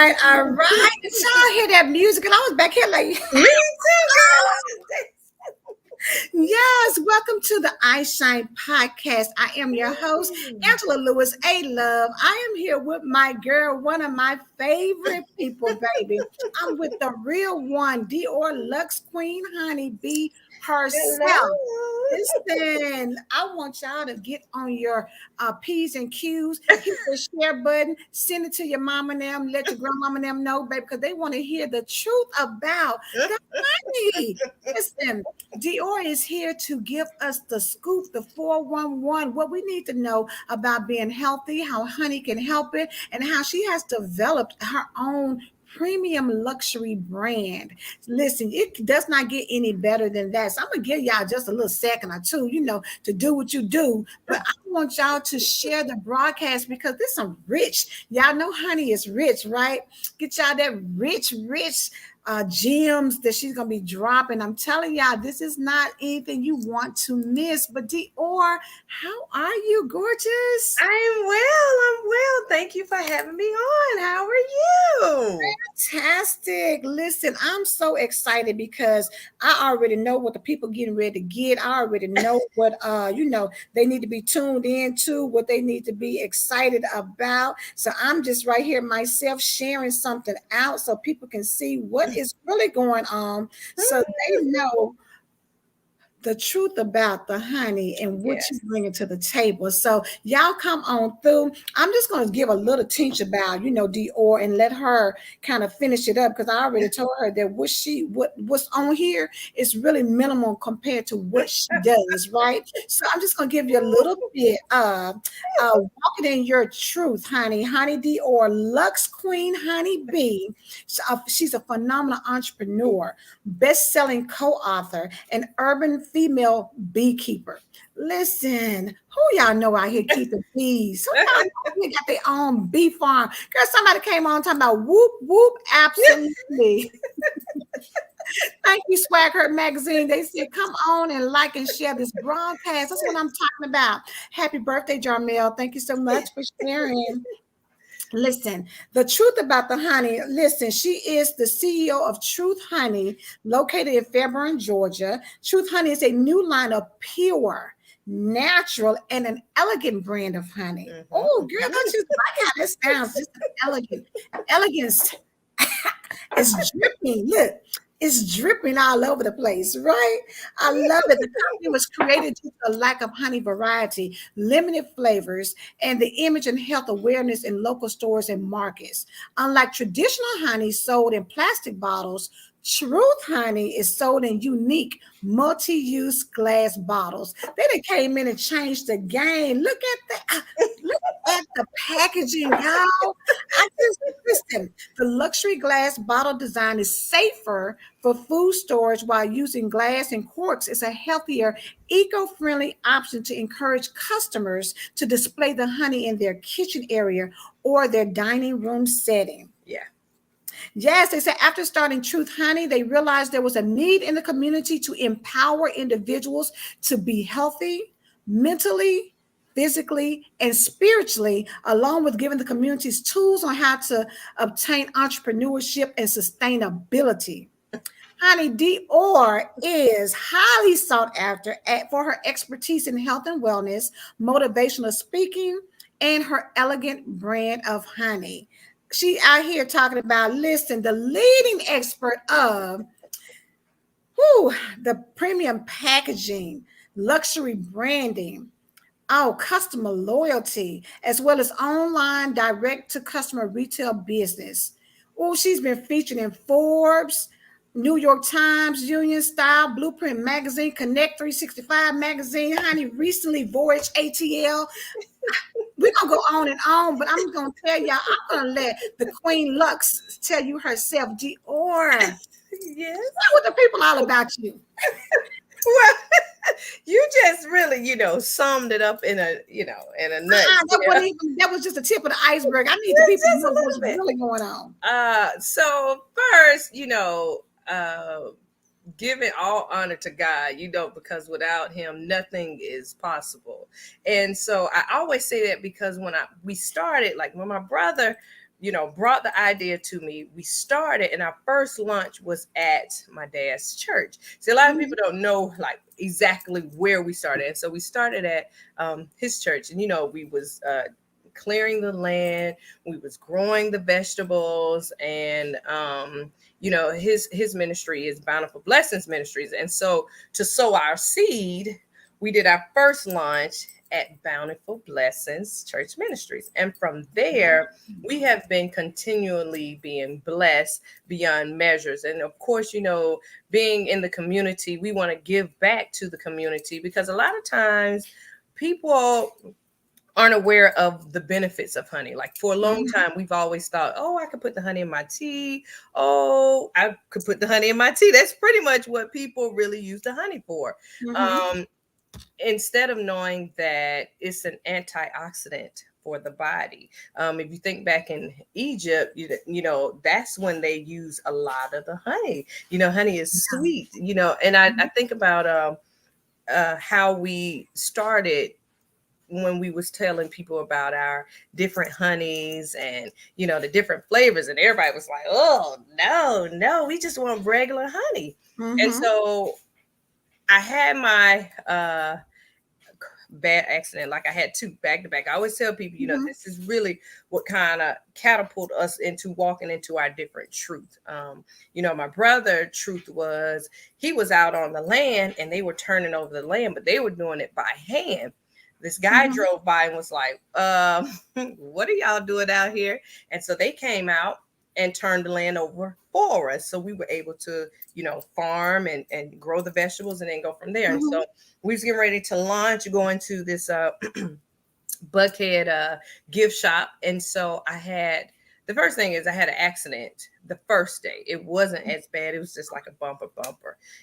all right. Did y'all hear that music? And I was back here like, Me too, girl. yes, welcome to the iShine podcast. I am your host, Angela Lewis A. Love. I am here with my girl, one of my favorite people, baby. I'm with the real one, Dior Luxe Queen Honey Bee herself. Hello. Listen, I want y'all to get on your P's and Q's, hit the share button, send it to your mama and them, let your grandmama and them know, baby, because they want to hear the truth about the honey. Listen, Dior is here to give us the scoop, the 411, what we need to know about being healthy, how honey can help it, and how she has developed her own premium luxury brand. Listen, it does not get any better than that. So I'm gonna give y'all just a little second or two, to do what you do. But I want y'all to share the broadcast because this is some rich. Y'all know honey is rich, right? Get y'all that rich gems that she's gonna be dropping. I'm telling y'all, this is not anything you want to miss. But Dior, how are you, gorgeous? I'm well. Thank you for having me on. How are you? Fantastic. Listen, I'm so excited because I already know what the people getting ready to get. I already know what they need to be tuned into, what they need to be excited about. So I'm just right here myself sharing something out so people can see what is really going on so they know the truth about the honey and what you Yes. bringing to the table. So y'all come on through. I'm just going to give a little teach about, Dior and let her kind of finish it up because I already told her that what's on here is really minimal compared to what she does, right? So I'm just going to give you a little bit walk it in your truth, honey. Honey Dior, Luxe Queen Honey Bee. She's a phenomenal entrepreneur, best-selling co-author, and urban female beekeeper. Listen, who y'all know out here keeping bees? Who y'all know got their own bee farm? Girl, somebody came on talking about whoop, whoop, absolutely. Thank you, Swag Hurt Magazine. They said, come on and like and share this broadcast. That's what I'm talking about. Happy birthday, Jarmel. Thank you so much for sharing. Listen, the truth about the honey. Listen, she is the CEO of Truth Honey, located in Fairburn, Georgia. Truth Honey is a new line of pure, natural, and an elegant brand of honey. Oh, girl, don't you like how this sounds? Just elegant. Elegance is dripping. Look, it's dripping all over the place, right? I love it. The company was created due to a lack of honey variety, limited flavors, and the image and health awareness in local stores and markets. Unlike traditional honey sold in plastic bottles, Truth Honey is sold in unique multi-use glass bottles. They done came in and changed the game. Look at the packaging, y'all. I just listen. The luxury glass bottle design is safer for food storage while using glass and corks. It's a healthier, eco-friendly option to encourage customers to display the honey in their kitchen area or their dining room setting. Yeah. Yes, they said after starting Truth Honey, they realized there was a need in the community to empower individuals to be healthy mentally, physically, and spiritually, along with giving the communities tools on how to obtain entrepreneurship and sustainability. Honey Dior is highly sought after for her expertise in health and wellness, motivational speaking, and her elegant brand of honey. She out here talking about, listen, the leading expert of the premium packaging, luxury branding, customer loyalty, as well as online direct to customer retail business. Oh, she's been featured in Forbes, New York Times, Union Style, Blueprint Magazine, Connect 365 Magazine, honey, recently Voyage ATL. We're gonna go on, but I'm gonna tell y'all, I'm gonna let the Queen Lux tell you herself, Dior. Yes. What the people all about you? Well, you just really, summed it up in a nutshell. That was just the tip of the iceberg. I need the people to know what's really going on. So first, giving all honor to God, because without him, nothing is possible. And so I always say that because when we started, like when my brother brought the idea to me. We started, and our first launch was at my dad's church. See, a lot of people don't know like exactly where we started, and so we started at his church, and we was clearing the land, we was growing the vegetables, and his ministry is Bountiful Blessings Ministries, and so to sow our seed, we did our first launch at Bountiful Blessings Church Ministries. And from there, we have been continually being blessed beyond measures. And of course, being in the community, we want to give back to the community, because a lot of times people aren't aware of the benefits of honey. Like for a long time, we've always thought, oh, I could put the honey in my tea. Oh, I could put the honey in my tea. That's pretty much what people really use the honey for. Instead of knowing that it's an antioxidant for the body. If you think back in Egypt, that's when they use a lot of the honey. Honey is sweet, and I think about how we started when we was telling people about our different honeys and the different flavors, and everybody was like, oh no, we just want regular honey. And so I had my bad accident. Like I had two back to back. I always tell people, this is really what kind of catapulted us into walking into our different truth. My brother truth was he was out on the land and they were turning over the land, but they were doing it by hand. This guy drove by and was like, what are y'all doing out here? And so they came out and turned the land over for us. So we were able to, farm and grow the vegetables and then go from there. And so we was getting ready to launch, go into this Buckhead gift shop. And so the first thing is I had an accident the first day. It wasn't as bad. It was just like a bumper,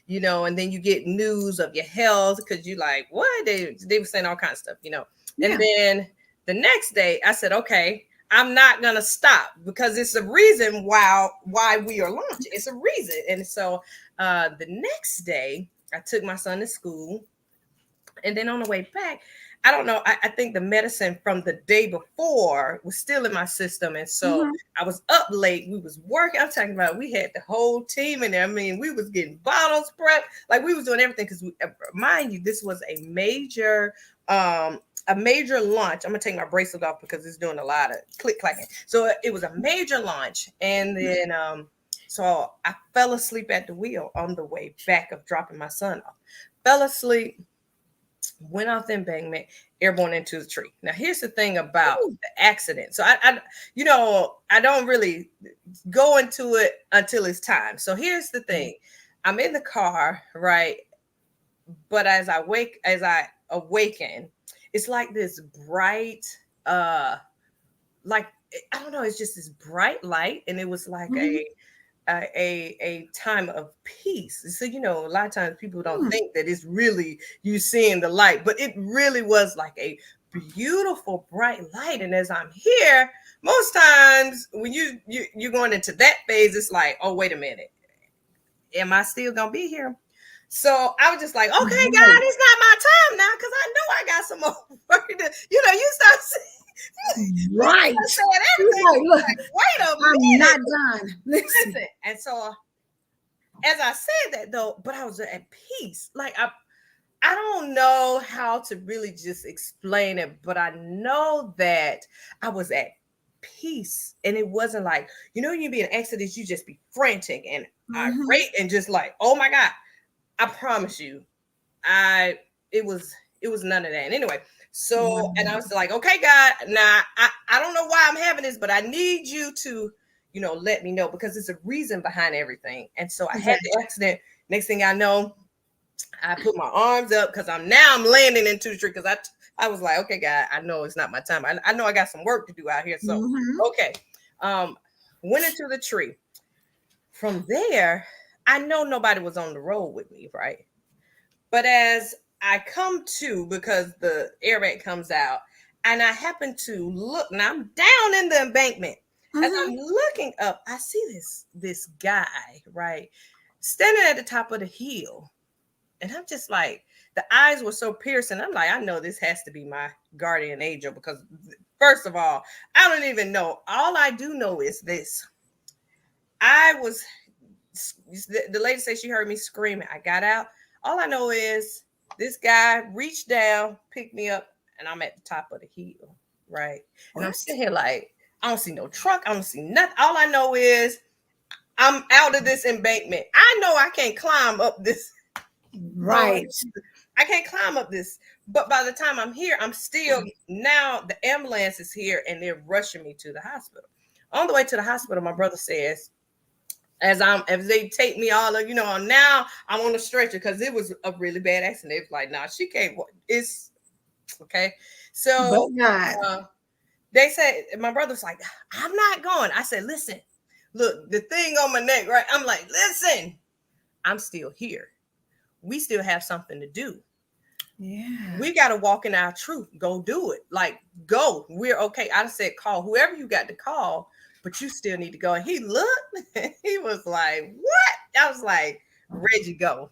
and then you get news of your health because you like, what? They were saying all kinds of stuff, And then the next day I said, okay, I'm not going to stop because it's a reason why we are launching. It's a reason. And so the next day I took my son to school, and then on the way back, I don't know. I think the medicine from the day before was still in my system. And so I was up late. We was working. I'm talking about, we had the whole team in there. I mean, we was getting bottles prepped. Like we was doing everything. Because mind you, this was a major launch. I'm going to take my bracelet off because it's doing a lot of click clacking. So it was a major launch. And then, so I fell asleep at the wheel on the way back of dropping my son off. Fell asleep. Went off the embankment, airborne into the tree. Now, here's the thing about the accident. So I don't really go into it until it's time. So here's the thing. I'm in the car, right? But as I awaken, it's like this bright, like, I don't know, it's just this bright light. And it was like a time of peace. So, a lot of times people don't think that it's really you seeing the light, but it really was like a beautiful bright light. And as I'm here, most times when you're going into that phase, it's like, oh, wait a minute, am I still gonna be here? So I was just like, okay, God, it's not my time now, because I know I got some more work to, you start saying, right. Look, wait a minute, I'm not done. Listen. And so as I said that though, but I was at peace. Like I don't know how to really just explain it, but I know that I was at peace. And it wasn't like, you be in Exodus, you just be frantic and irate and just like, oh my God. I promise you, it was none of that. And anyway, so and I was like, okay, God, now I don't know why I'm having this, but I need you to, let me know, because there's a reason behind everything. And so I had the accident. Next thing I know, I put my arms up because I'm landing into the tree, because I was like, okay, God, I know it's not my time. I know I got some work to do out here. So okay, went into the tree. From there, I know nobody was on the road with me, right? But as I come to, because the airbag comes out, and I happen to look, and I'm down in the embankment. As I'm looking up, I see this guy, right, standing at the top of the hill. And I'm just like, the eyes were so piercing. I'm like, I know this has to be my guardian angel, because First of all, I don't even know. All I do know is this. I was, the lady said she heard me screaming. I got out. All I know is this guy reached down, picked me up, and I'm at the top of the hill, right? And I'm What? sitting here like, I don't see no truck. I don't see nothing. All I know is I'm out of this embankment. I know I can't climb up this. Right. I can't climb up this. But by the time I'm here, I'm still, now the ambulance is here and they're rushing me to the hospital. On the way to the hospital, my brother says, as they take me all of, now I'm on a stretcher because it was a really bad accident. It was like, nah, she can't. It's okay. But So God. they said, my brother's like, I'm not going. I said, listen, look, the thing on my neck, right? I'm like, listen, I'm still here. We still have something to do. Yeah. We got to walk in our truth. Go do it. Like, go. We're okay. I said, call whoever you got to call, but you still need to go. And he looked, he was like, what? I was like, Reggie, go.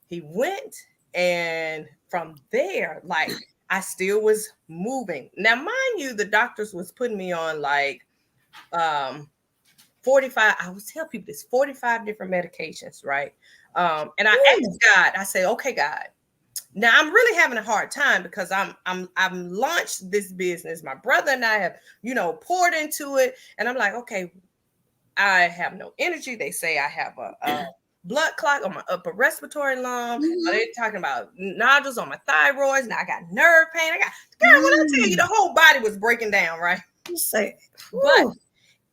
He went. And from there, like, I still was moving. Now, mind you, the doctors was putting me on like 45. I was telling people this 45 different medications, right? And I asked God, I said, okay, God. Now I'm really having a hard time because I've launched this business. My brother and I have, poured into it. And I'm like, okay, I have no energy. They say I have a blood clot on my upper respiratory lung. They're talking about nodules on my thyroids. Now I got nerve pain. Girl, when I tell you the whole body was breaking down, right? You say, But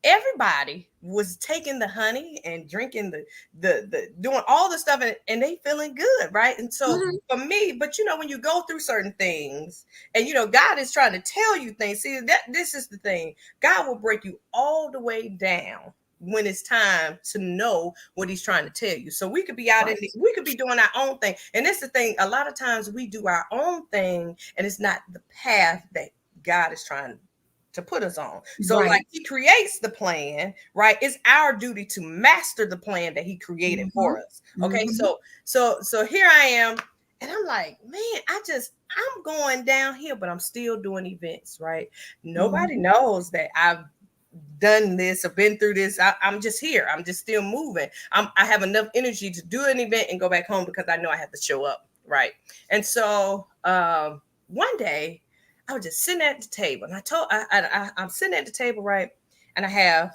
everybody was taking the honey and drinking the doing all the stuff and they feeling good, right? And so for me, but when you go through certain things and God is trying to tell you things, see that this is the thing, God will break you all the way down when it's time to know what he's trying to tell you. So we could be out we could be doing our own thing. And it's the thing, a lot of times we do our own thing and it's not the path that God is trying to put us on. So like he creates the plan, right? It's our duty to master the plan that he created for us. Okay. So here I am. And I'm like, man, I'm going downhill, but I'm still doing events, right? Nobody knows that I've done this or been through this. I'm just here. I'm just still moving. I have enough energy to do an event and go back home because I know I have to show up, right? And so one day I was just sitting at the table, and I'm sitting at the table, right? And I have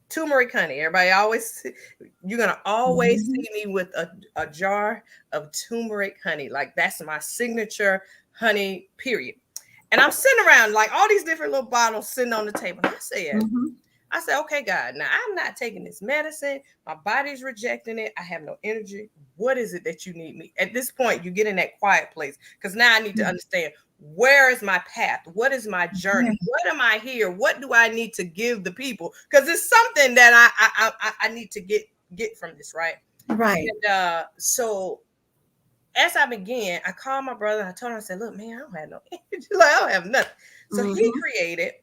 turmeric honey. Everybody you're gonna always see me with a jar of turmeric honey. Like that's my signature honey, period. And I'm sitting around like all these different little bottles sitting on the table. I said, okay, God, now I'm not taking this medicine. My body's rejecting it. I have no energy. What is it that you need me? At this point, you get in that quiet place because now I need to understand, where is my path? What is my journey? What am I here? What do I need to give the people? Because it's something that I need to get from this, right? Right. And so as I began, I called my brother and I told him, I said, look, man, I don't have no energy. Like, I don't have nothing. So he created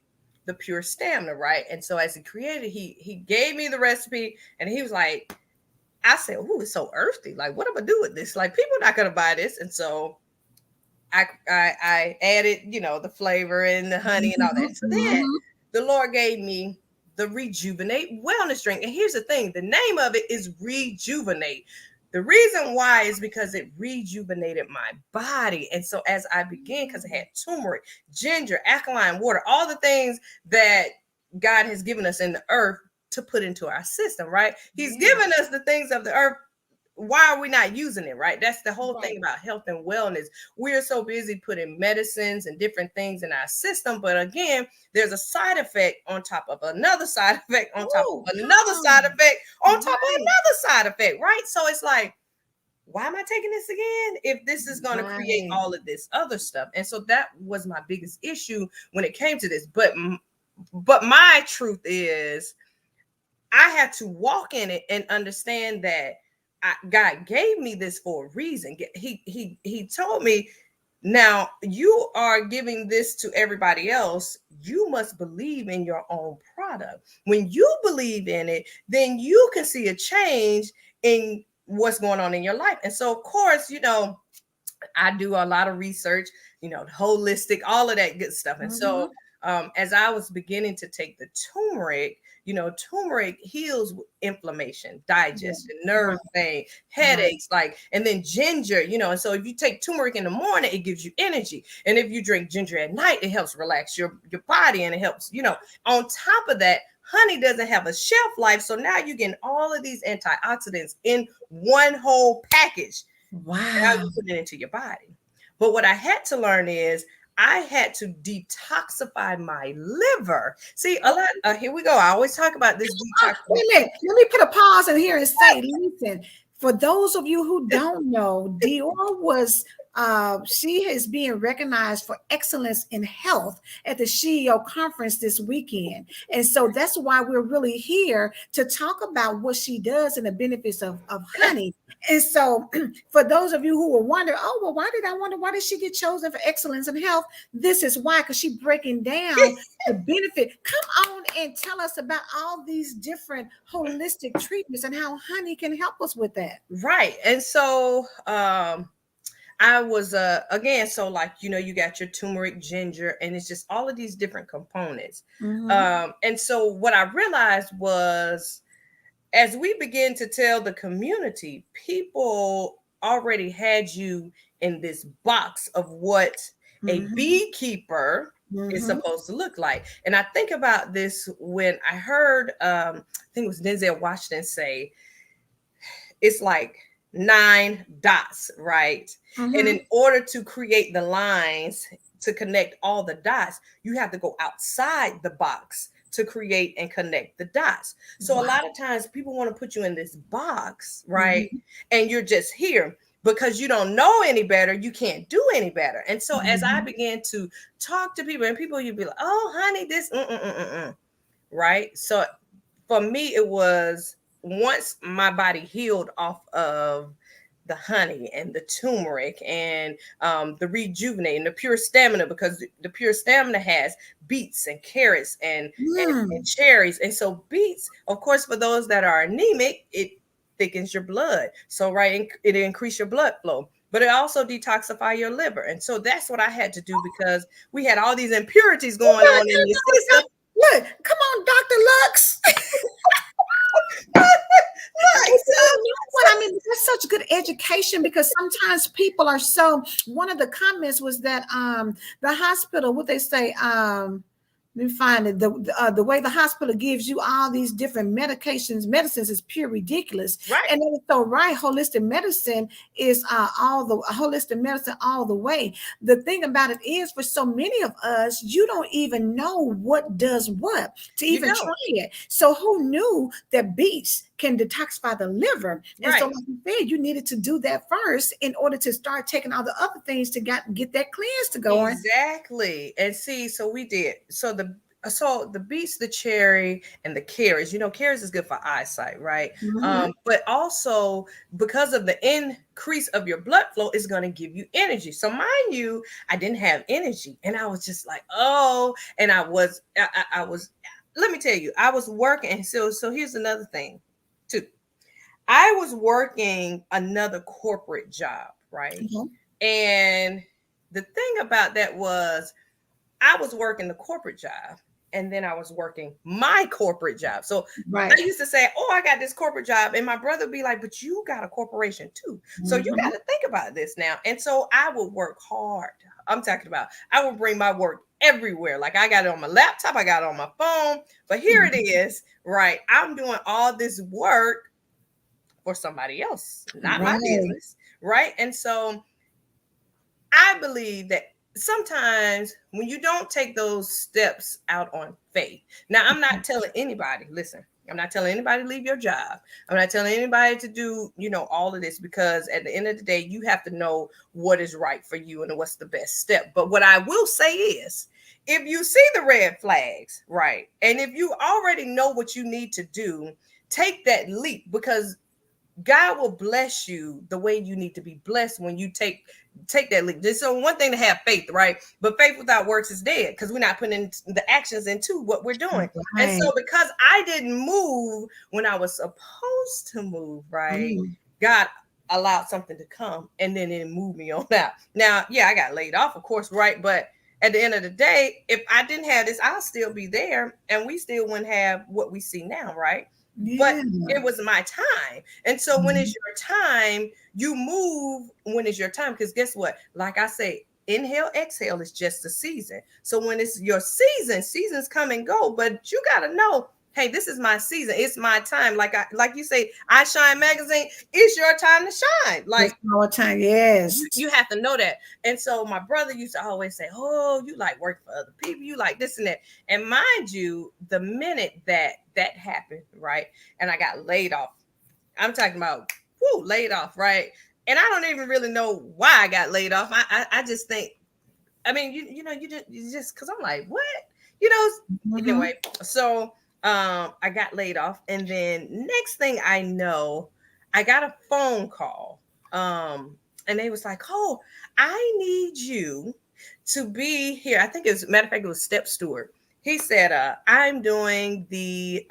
the pure stamina, right? And so as he created, he gave me the recipe and he was like, I said, oh, it's so earthy. Like, what am I gonna do with this? Like, people are not gonna buy this. And so I added, the flavor and the honey and all that. So then the Lord gave me the Rejuvenate Wellness Drink. And here's the thing, the name of it is Rejuvenate. The reason why is because it rejuvenated my body. And so as I began, because it had turmeric, ginger, alkaline water, all the things that God has given us in the earth to put into our system, right? He's given us the things of the earth. Why are we not using it, right? That's the whole thing about health and wellness. We're so busy putting medicines and different things in our system. But again, there's a side effect on top of another side effect on top of another side effect on top of another side effect, right? So it's like, why am I taking this again if this is going to create all of this other stuff? And so that was my biggest issue when it came to this. But my truth is, I had to walk in it and understand that God gave me this for a reason. He told me, now you are giving this to everybody else. You must believe in your own product. When you believe in it, then you can see a change in what's going on in your life. And so, of course, I do a lot of research, holistic, all of that good stuff. And so, Mhm. as I was beginning to take the turmeric, turmeric heals inflammation, Yeah. digestion, nerve Right. pain, Right. headaches, and then ginger, and so if you take turmeric in the morning, it gives you energy. And if you drink ginger at night, it helps relax your body, and it helps, on top of that, honey doesn't have a shelf life. So now you're getting all of these antioxidants in one whole package. Now Wow. you put it into your body. But what I had to learn is I had to detoxify my liver. See, a lot. Here we go. I always talk about this detox. Wait a minute. Let me put a pause in here and say, listen, for those of you who don't know, Dior was she is being recognized for excellence in health at the SheEO conference this weekend. And so that's why we're really here to talk about what she does and the benefits of honey. And so for those of you who were wondering, oh, well, why did she get chosen for excellence in health? This is why, because she's breaking down the benefit. Come on and tell us about all these different holistic treatments and how honey can help us with that. Right. And so I was again, so like, you got your turmeric, ginger, and it's just all of these different components. Mm-hmm. And so what I realized was, as we begin to tell the community, people already had you in this box of what a Mm-hmm. beekeeper is Mm-hmm. supposed to look like. And I think about this when I heard, I think it was Denzel Washington say, it's like 9 dots, right? And Mm-hmm. in order to create the lines to connect all the dots, you have to go outside the box to create and connect the dots. So a Wow. lot of times people want to put you in this box, right? Mm-hmm. And you're just here because you don't know any better, you can't do any better. And so as I Mm-hmm. began to talk to people, and people, you'd be like, oh honey, this right? So for me, it was once my body healed off of the honey and the turmeric and the rejuvenate and the pure stamina, because the pure stamina has beets and carrots and Mm. cherries. And so beets, of course, for those that are anemic, it thickens your blood. So right, it increase your blood flow, but it also detoxify your liver. And so that's what I had to do, because we had all these impurities You going better on in the tell system. us, look, come on, Dr. Lux. Right. You know what I mean? That's such good education, because sometimes people are so. One of the comments was that the hospital, what they say, let me find it. The way the hospital gives you all these different medicines is pure ridiculous. Right. And then it's so right, holistic medicine is all the holistic medicine all the way. The thing about it is, for so many of us, you don't even know what does what to You even try don't. it. So who knew that beets can detoxify the liver? And so, Right. like you said, you needed to do that first in order to start taking all the other things to get that cleanse to go on. Exactly. And see, so we did. So the beets, the cherry, and the carrots. Carrots is good for eyesight, right? Mhm. But also because of the increase of your blood flow, is going to give you energy. So mind you, I didn't have energy, and I was just like, oh, and I was. Let me tell you, I was working. So here's another thing, too. I was working another corporate job, right? Mhm. And the thing about that was, I was working the corporate job, and then I was working my corporate job. So I Right. used to say, oh, I got this corporate job. And my brother would be like, but you got a corporation too. So you got Mhm. to think about this now. And so I would work hard. I'm talking about, I would bring my work everywhere. Like I got it on my laptop, I got it on my phone. But here it Mhm. is, right? I'm doing all this work for somebody else, not my Right. business, right? And so I believe that sometimes when you don't take those steps out on faith, now I'm not telling anybody, listen, I'm not telling anybody to leave your job. I'm not telling anybody to do, all of this, because at the end of the day, you have to know what is right for you and what's the best step. But what I will say is, if you see the red flags, right, and if you already know what you need to do, take that leap, because God will bless you the way you need to be blessed when you take that leap. So one thing to have faith, right? But faith without works is dead, because we're not putting in the actions into what we're doing. And Right. so because I didn't move when I was supposed to move, right? Mm. God allowed something to come, and then it moved me on out. Now, yeah, I got laid off, of course, right? But at the end of the day, if I didn't have this, I'll still be there, and we still wouldn't have what we see now, right? But Yeah. it was my time. And so when it's your time, you move when it's your time. Because guess what? Like I say, inhale, exhale is just a season. So when it's your season, seasons come and go, but you got to know, hey, this is my season. It's my time. Like you say, iShine magazine, it's your time to shine. It's Like our time. Yes. you have to know that. And so my brother used to always say, oh, you like work for other people, you like this and that. And mind you, the minute that happened, right, and I got laid off, I'm talking about laid off, right? And I don't even really know why I got laid off. I just think, I mean, you just because I'm like, what? You know, anyway, so I got laid off, and then next thing I know, I got a phone call. And they was like, oh, I need you to be here. I think matter of fact, it was Step Stewart. He said, I'm doing the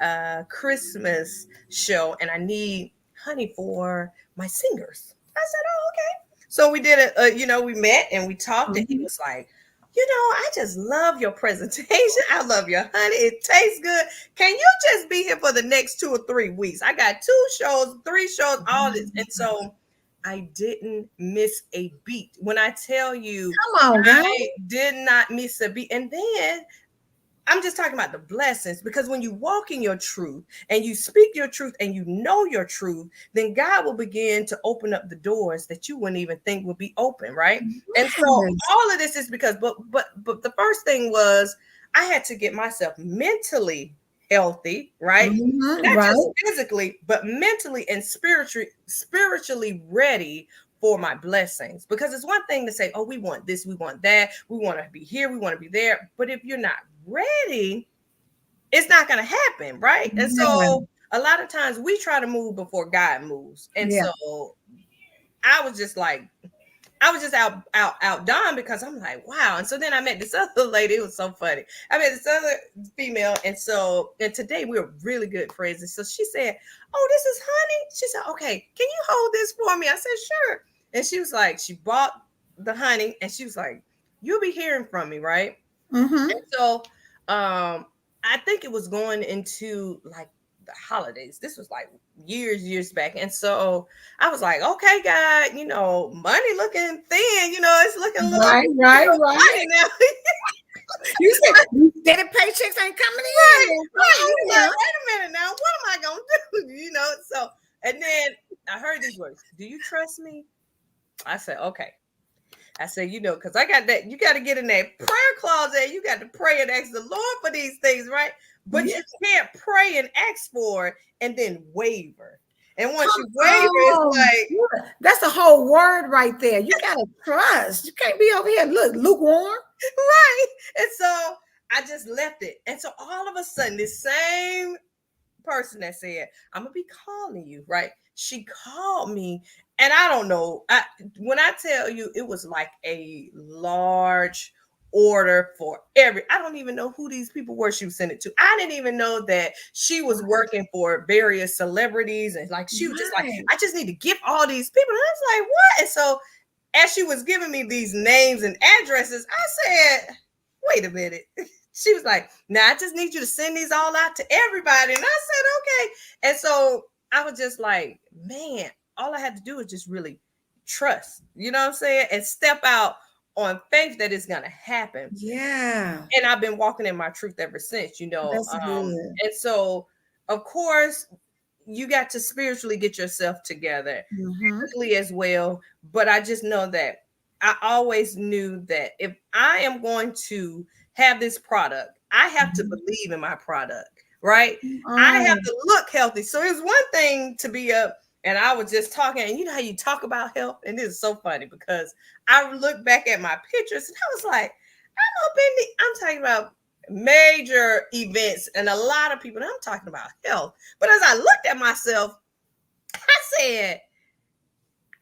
Christmas show and I need honey for my singers. I said, oh, okay. So we did it, we met and we talked, and he was like, I just love your presentation. I love your honey. It tastes good. Can you just be here for the next 2 or 3 weeks? I got 2 shows, 3 shows, all this. And so I didn't miss a beat. When I tell you, Come on, guys. I did not miss a beat. And then I'm just talking about the blessings, because when you walk in your truth and you speak your truth and you know your truth, then God will begin to open up the doors that you wouldn't even think would be open, right? And so all of this is because, but the first thing was I had to get myself mentally healthy, right? Not just physically, but mentally and spiritually ready for my blessings. Because it's one thing to say, oh, we want this, we want that, we want to be here, we want to be there. But if you're not ready, it's not going to happen, right? And so a lot of times we try to move before God moves. And so I was just outdone, because I'm like, wow. And so then I met this other lady. It was so funny. I met this other female. And today we're really good friends. And so she said, oh, this is honey. She said, okay, can you hold this for me? I said, sure. And she was like, she bought the honey and she was like, you'll be hearing from me, right? And so I think it was going into like the holidays. This was like years back. And so I was like, okay, God, money looking thin, it's looking a little right now. You said steady paychecks ain't coming in. Wait a minute now. What am I gonna do? So and then I heard these words, do you trust me? I said, okay. I said, because I got that, you got to get in that prayer closet. You got to pray and ask the Lord for these things, right? But you can't pray and ask for it and then waver. And once you waver, it's like, that's a whole word right there. You got to trust. You can't be over here, lukewarm. Right. And so I just left it. And so all of a sudden, this same person that said, I'm going to be calling you, right? She called me. And I don't know, when I tell you, it was like a large order for I don't even know who these people were she was sending it to. I didn't even know that she was working for various celebrities. And like, she was just like, I just need to give all these people. And I was like, what? And so as she was giving me these names and addresses, I said, wait a minute. She was like, I just need you to send these all out to everybody. And I said, okay. And so I was just like, man, all I had to do is just really trust, you know what I'm saying? And step out on faith that it's going to happen. Yeah. And I've been walking in my truth ever since, That's good. And so, of course, you got to spiritually get yourself together, physically as well. But I just know that I always knew that if I am going to have this product, I have to believe in my product, right? I have to look healthy. So it's one thing to be up. And I was just talking, and you know how you talk about health? And this is so funny because I look back at my pictures and I was like, I'm talking about major events and a lot of people, and I'm talking about health. But as I looked at myself, I said,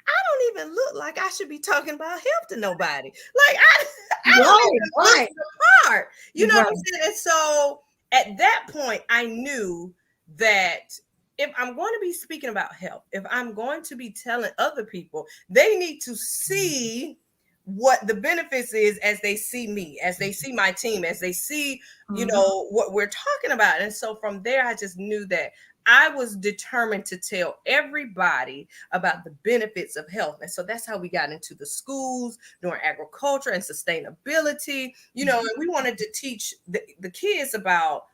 I don't even look like I should be talking about health to nobody. Like I don't even look the part. You know what I'm saying? And so at that point, I knew that if I'm going to be speaking about health, if I'm going to be telling other people, they need to see what the benefits is as they see me, as they see my team, as they see, what we're talking about. And so from there, I just knew that I was determined to tell everybody about the benefits of health. And so that's how we got into the schools doing agriculture and sustainability, and we wanted to teach the kids about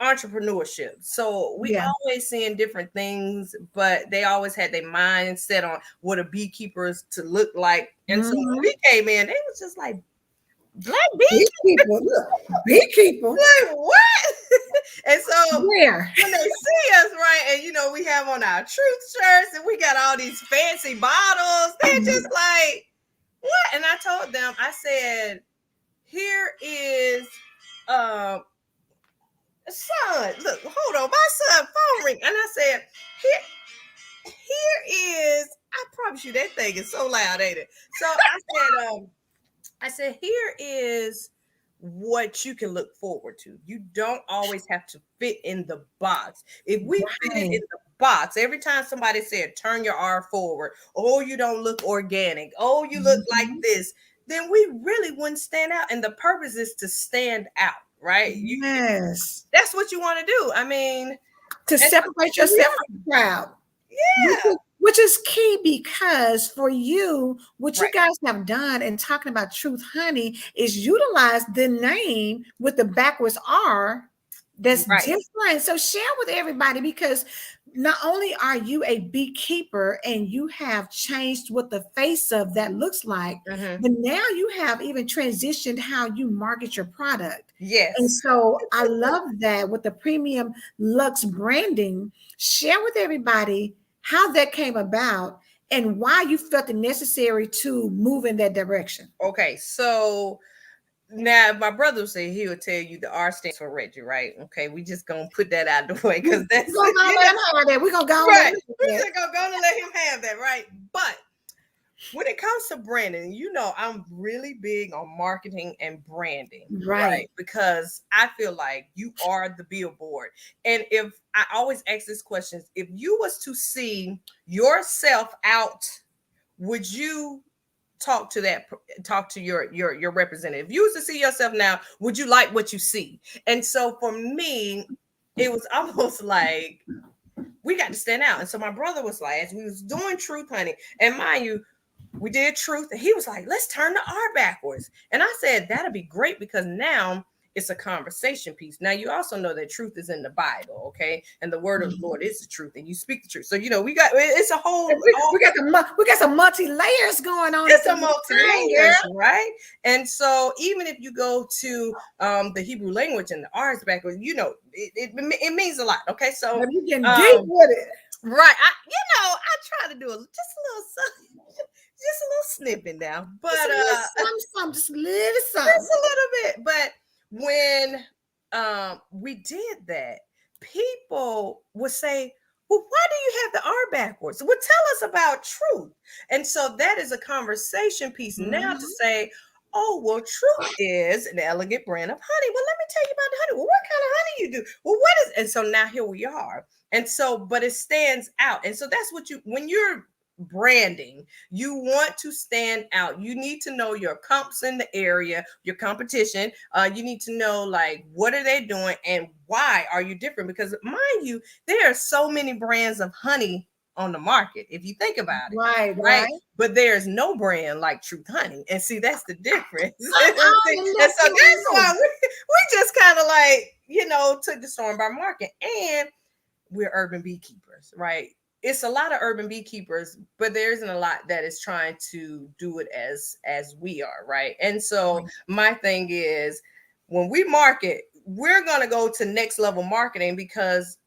entrepreneurship. So we Yeah. always seeing different things, but they always had their mind set on what a beekeeper is to look like. And so when we came in, they was just like, black beekeeper, Beekeeper, look, beekeeper. like what? And so Where? when they see us, right, and we have on our truth shirts and we got all these fancy bottles, they're just like, what? And I told them, I said, here is son, look, hold on, my son phone ring. And I said, here is, I promise you that thing is so loud, ain't it? So I said, here is what you can look forward to. You don't always have to fit in the box. If we fit it in the box, every time somebody said, turn your R forward, oh, you don't look organic, oh, you look like this, then we really wouldn't stand out. And the purpose is to stand out, right? Yes. That's what you want to do. I mean, To separate yourself from the crowd. Yeah. Which is key, because for you, what you Right. guys have done in talking about Truth Honey is utilize the name with the backwards R that's different. So share with everybody, because not only are you a beekeeper and you have changed what the face of that looks like, but now you have even transitioned how you market your product. Yes. And so I love that with the premium luxe branding. Share with everybody how that came about and why you felt it necessary to move in that direction. Okay, so now my brother said he would tell you the R stands for Reggie, right? Okay, we just gonna put that out of the way because that's we're gonna go let him have that. We're gonna go right. We're just gonna let him have that, right? But when it comes to branding, I'm really big on marketing and branding, right? Because I feel like you are the billboard. And if I always ask this question, if you was to see yourself out, would you talk to your representative? If you was to see yourself now, would you like what you see? And so for me, it was almost like we got to stand out. And so my brother was like, as we was doing Truth Honey, and mind you, we did Truth, and he was like, let's turn the R backwards. And I said, that'd be great, because now it's a conversation piece. Now you also know that truth is in the Bible, okay? And the word of the Lord is the truth, and you speak the truth. So we got, it's a whole we got some multi-layers going on. It's a multi-layers, right? And so even if you go to the Hebrew language and the R is backwards, it means a lot. Okay, so you getting deep with it. Right. I try to do just a little snippet now, but just a little bit. But when we did that, people would say, well, why do you have the R backwards? Well, tell us about truth. And so that is a conversation piece now to say, oh, well, truth is an elegant brand of honey. Well, let me tell you about the honey. Well, what kind of honey you do? Well, what is, and so now here we are. And so, but it stands out. And so that's what when you're branding, you want to stand out. You need to know your comps in the area, your competition. You need to know, like, what are they doing and why are you different? Because mind you, there are so many brands of honey on the market, if you think about it. Right. But there's no brand like Truth Honey. And see, that's the difference. And so that's why we just kind of like, took the storm by market. And we're urban beekeepers, right? It's a lot of urban beekeepers, but there isn't a lot that is trying to do it as we are, right? And so my thing is, when we market, we're going to go to next level marketing because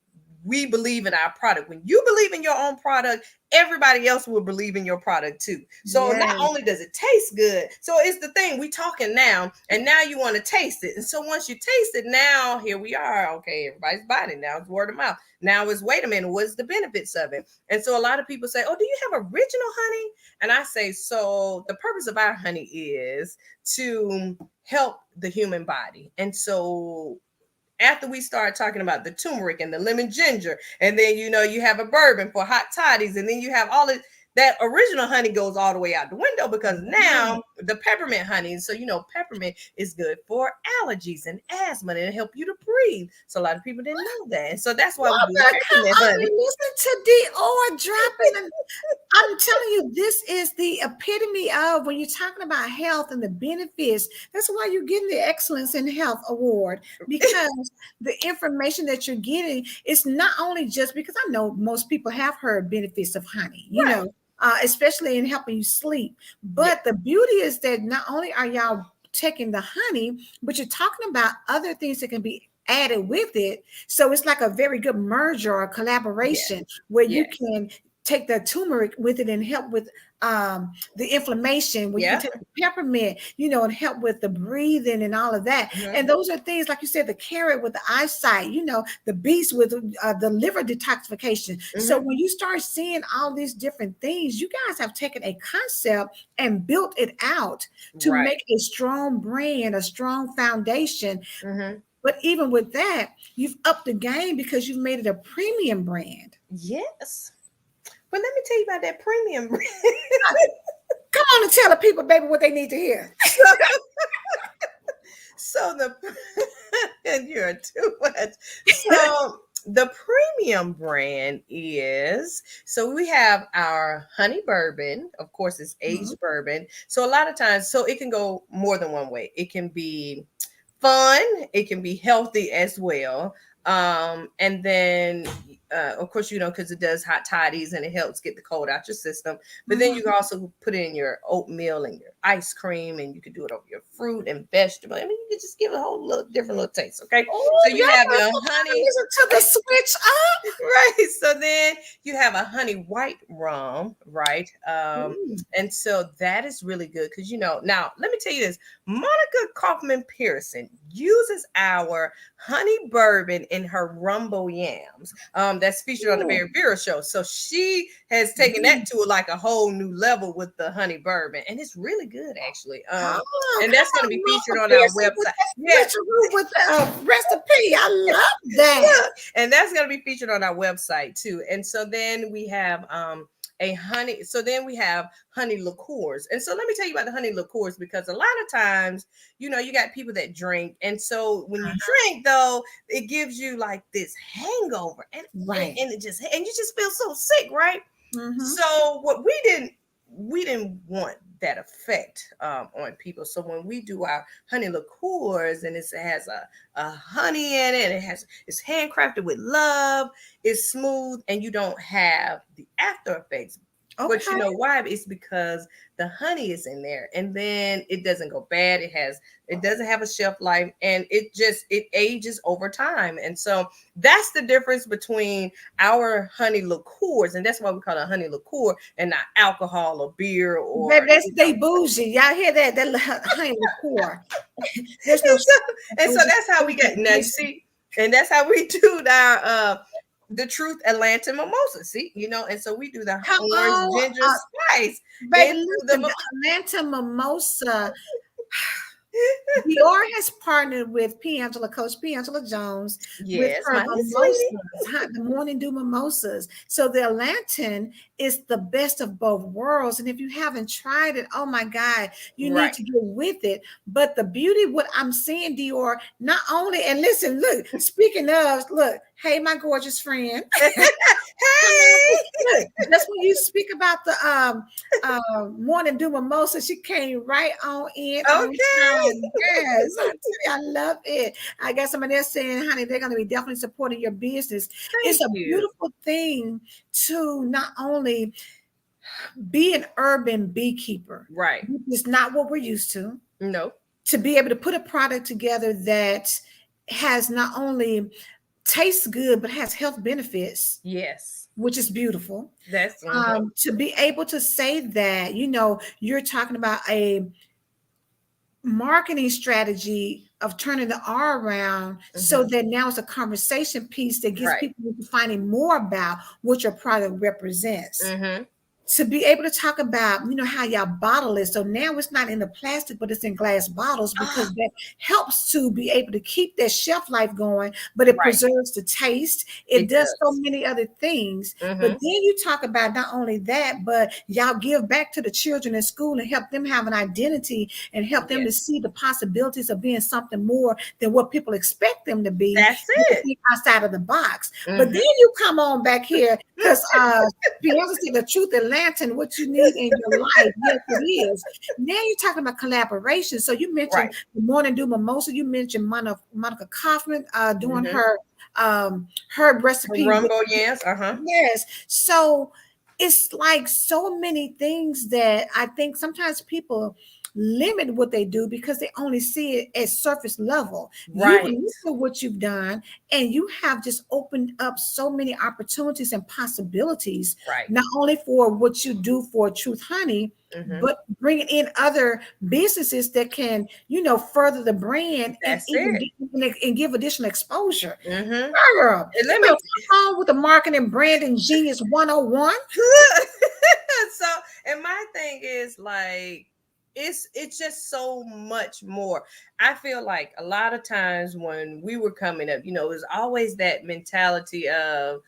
we believe in our product. When you believe in your own product, everybody else will believe in your product too. So not only does it taste good, so it's the thing, we talking now, and now you want to taste it. And so once you taste it, now here we are. Okay, everybody's buying it. Now it's word of mouth. Now it's, wait a minute, what's the benefits of it? And so a lot of people say, oh, do you have original honey? And I say, so the purpose of our honey is to help the human body. And so after we start talking about the turmeric and the lemon ginger, and then you have a bourbon for hot toddies, and then you have all of that original honey goes all the way out the window because now the peppermint honey. So peppermint is good for allergies and asthma, and it help you to breathe. So a lot of people didn't know that, and so that's why we do the peppermint honey. Listen to Dior dropping. I'm telling you, this is the epitome of when you're talking about health and the benefits. That's why you're getting the Excellence in Health Award, because the information that you're getting is not only just because I know most people have heard benefits of honey, especially in helping you sleep. But the beauty is that not only are y'all taking the honey, but you're talking about other things that can be added with it. So it's like a very good merger or collaboration where you can take the turmeric with it and help with the inflammation, where you can take the peppermint, and help with the breathing and all of that. And those are things, like you said, the carrot with the eyesight, the beets with the liver detoxification. So when you start seeing all these different things, you guys have taken a concept and built it out to make a strong brand, a strong foundation. But even with that, you've upped the game because you've made it a premium brand. Yes. But let me tell you about that premium brand. Come on and tell the people, baby, what they need to hear. And you're too much. So the premium brand is, so we have our honey bourbon. Of course, it's aged bourbon. So a lot of times, so it can go more than one way. It can be fun. It can be healthy as well. And then, of course, because it does hot toddies and it helps get the cold out your system. But then you can also put in your oatmeal and your ice cream, and you can do it over your fruit and vegetable. I mean, you can just give it a whole different little taste. Okay. So you have your honey. Listen to the switch up. Right. So then you have a honey white rum. Right. And so that is really good because, now let me tell you this. Monica Kaufman Pearson uses our honey bourbon in her rumbo yams. That's featured on the Mary Vera show. So she has taken that to like a whole new level with the honey bourbon, and it's really good actually. And that's going to be featured on our website. With the recipe, I love that. And that's going to be featured on our website too. And so then we have we have honey liqueurs. And so let me tell you about the honey liqueurs, because a lot of times, you got people that drink. And so when you drink, though, it gives you like this hangover and you just feel so sick, right? So what we didn't want that effect on people. So when we do our honey liqueurs, and it has a honey in it, it's handcrafted with love, it's smooth, and you don't have the after effects. But you know why? It's because the honey is in there, and then it doesn't go bad. It doesn't have a shelf life, and it ages over time. And so that's the difference between our honey liqueurs, and that's why we call it a honey liqueur and not alcohol or beer or. They bougie. Y'all hear that? That honey liqueur. There's no. And so that's how we get now. You see, and that's how we do our. The Truth Atlanta Mimosa, see, and so we do the orange ginger spice. Baby, the Atlanta Mimosa. Dior has partnered with Coach P. Angela Jones, with her mimosas, the Morning Dew mimosas. So the Atlantan is the best of both worlds. And if you haven't tried it, oh my God, you need to get with it. But the beauty, what I'm seeing, Dior, not only, and listen, look, speaking of, look, hey, my gorgeous friend. Hey, that's when you speak about the Morning Dew mimosa. She came right on in. Okay. Yes, I love it. I got somebody else saying, honey, they're going to be definitely supporting your business. It's a beautiful thing to not only be an urban beekeeper, right? It's not what we're used to. No. To be able to put a product together that has not only tastes good, but has health benefits. Yes. Which is beautiful. That's to be able to say that, you're talking about a marketing strategy of turning the R around so that now it's a conversation piece that gets people into finding more about what your product represents. to be able to talk about, how y'all bottle it. So now it's not in the plastic, but it's in glass bottles, because Ah, that helps to be able to keep that shelf life going, but it right. preserves the taste. It It does so does. many other things. But then Mm-hmm. you talk about not only that, but y'all give back to the children in school and help them have an identity and help them to Yes. see the possibilities of being something more than what people expect them to be. That's You can it. think outside of the box. But then Mm-hmm. you come on back here because Beyonce said the truth and lantern, what you need in your life. Yes, it is. Now you're talking about collaboration. So you mentioned Right. the Morning Dew Mimosa. You mentioned Monica Kaufman doing Mm-hmm. her herb recipe with, Rumbo, yes. Uh-huh. yes. So it's like so many things that I think sometimes people limit what they do because they only see it at surface level. You Right. look at what you've done and you have just opened up so many opportunities and possibilities, Right. not only for what you do for Truth Honey, Mm-hmm. but bringing in other businesses that can, further the brand and That's even it. and give additional exposure. Mm-hmm. Girl, And you let better me come on with the marketing branding genius 101. so, and my thing is like, it's just so much more. I feel like a lot of times when we were coming up, it was always that mentality of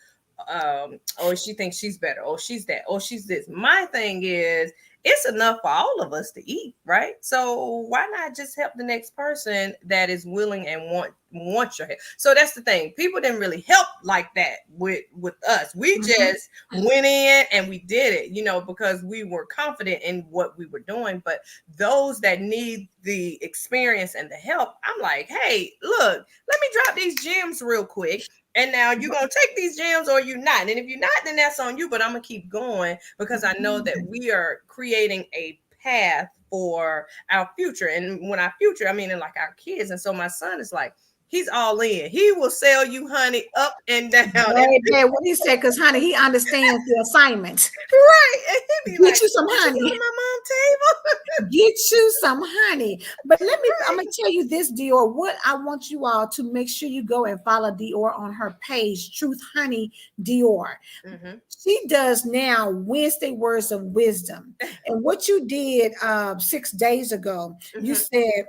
oh, she thinks she's better, oh, she's that, oh, she's this. My thing is, it's enough for all of us to eat, right? So why not just help the next person that is willing and want your help? So that's the thing. People didn't really help like that with us. We Mhm. just went in and we did it, because we were confident in what we were doing. But those that need the experience and the help, I'm like, hey, look, let me drop these gems real quick. And now you're gonna take these gems or you're not. And if you're not, then that's on you. But I'm gonna keep going because I know that we are creating a path for our future. And when our future, I mean, in like our kids. And so my son is like, he's all in. He will sell you honey up and down. And Baby, what he said, because honey, he understands the assignment. right. And he'd be like, Get you some did you go honey. to my mom's table? Get you some honey. But I'm Right. gonna tell you this, Dior. What I want you all to make sure you go and follow Dior on her page, Truth Honey Dior. Mm-hmm. She does now Wednesday Words of Wisdom. And what you did 6 days ago, you Mm-hmm. said,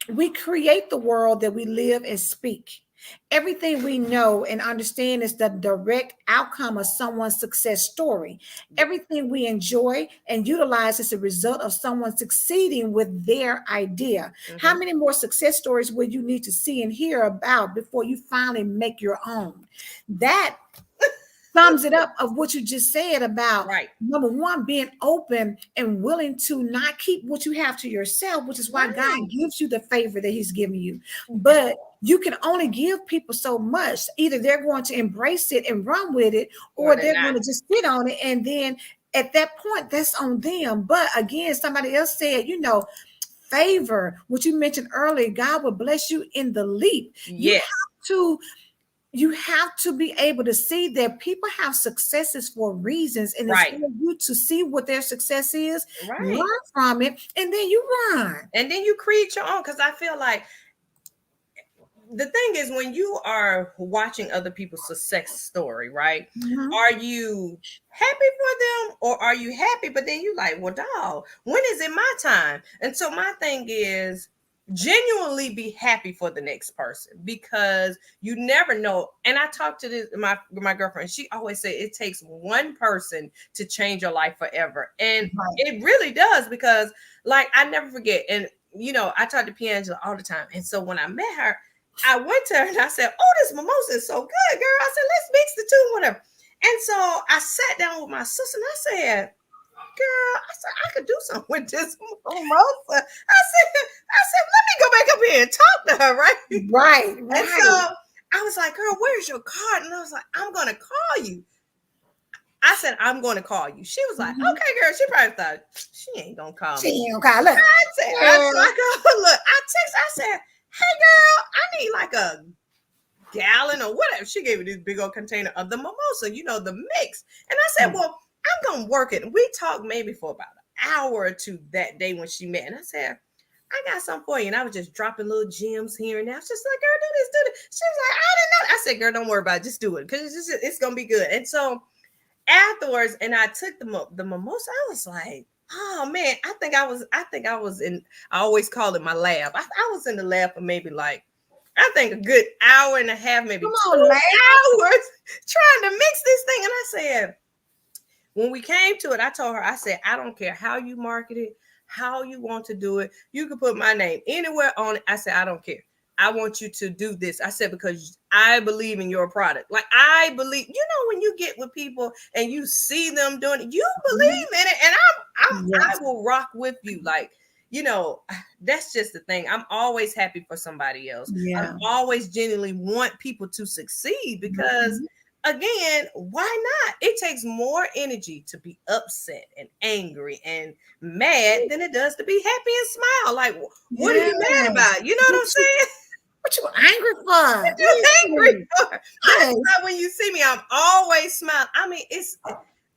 we create the world that we live and speak. Everything we know and understand is the direct outcome of someone's success story. Yeah. Everything we enjoy and utilize is a result of someone succeeding with their idea. How Mm-hmm. many more success stories will you need to see and hear about before you finally make your own? That sums it up of what you just said about Right. number one, being open and willing to not keep what you have to yourself, which is why God Right. gives you the favor that He's giving you. But you can only give people so much. Either they're going to embrace it and run with it, Or or they're they're not. going to just sit on it. And then at that point, that's on them. But again, somebody else said, favor, which you mentioned earlier, God will bless you in the leap. Yes. You have to be able to see that people have successes for reasons, and it's for Right. you to see what their success is, learn Right. from it, and then you run. And then you create your own. Because I feel like the thing is, when you are watching other people's success story, right? Mhm. Are you happy for them, or are you happy but then you like, well, dog, when is it my time? And so my thing is, genuinely be happy for the next person, because you never know. And I talked to my girlfriend, she always said it takes one person to change your life forever, and Right. it really does. Because like, I never forget. And I talk to Piangela all the time, and so when I met her, I went to her and I said, "Oh, this mimosa is so good, girl." I said, "Let's mix the two, whatever." And so I sat down with my sister and I said, "Girl," I said, "I could do something with this mimosa." I said, "Let me go back up here and talk to her, right?" Right, And so right. I was like, "Girl, where's your card?" And I was like, "I'm gonna call you." I said, "I'm going to call you." She was like, Mhm. "Okay, girl." She probably thought she ain't gonna call She me. ain't gonna call. Look, So girl. I go, look, I said, "Hey, girl, I need like a gallon or whatever." She gave me this big old container of the mimosa, the mix. And I said, "Well, I'm gonna work it." And we talked maybe for about an hour or two that day when she met. And I said, "I got something for you." And I was just dropping little gems here and there. She's like, "Girl, do this, do this." She was like, "I didn't know." I said, "Girl, don't worry about it. Just do it. Because it's gonna be good." And so afterwards, and I took the mimosa. I was like, oh man, I was in. I always call it my lab. I was in the lab for maybe like, I think a good hour and a half, maybe Come two on, lab. hours, trying to mix this thing. And I said, when we came to it, I told her, I said, I don't care how you market it, how you want to do it. You can put my name anywhere on it. I said, I don't care. I want you to do this. I said, because I believe in your product. Like, I believe, when you get with people and you see them doing it, you believe in it. And I Yes. will rock with you. Like, that's just the thing. I'm always happy for somebody else. Yeah. I always genuinely want people to succeed because again, why not? It takes more energy to be upset and angry and mad than it does to be happy and smile. Like, what are you mad about? You know what I'm saying? What you angry for? What you angry for? That's Yes. why when you see me, I'm always smiling. I mean,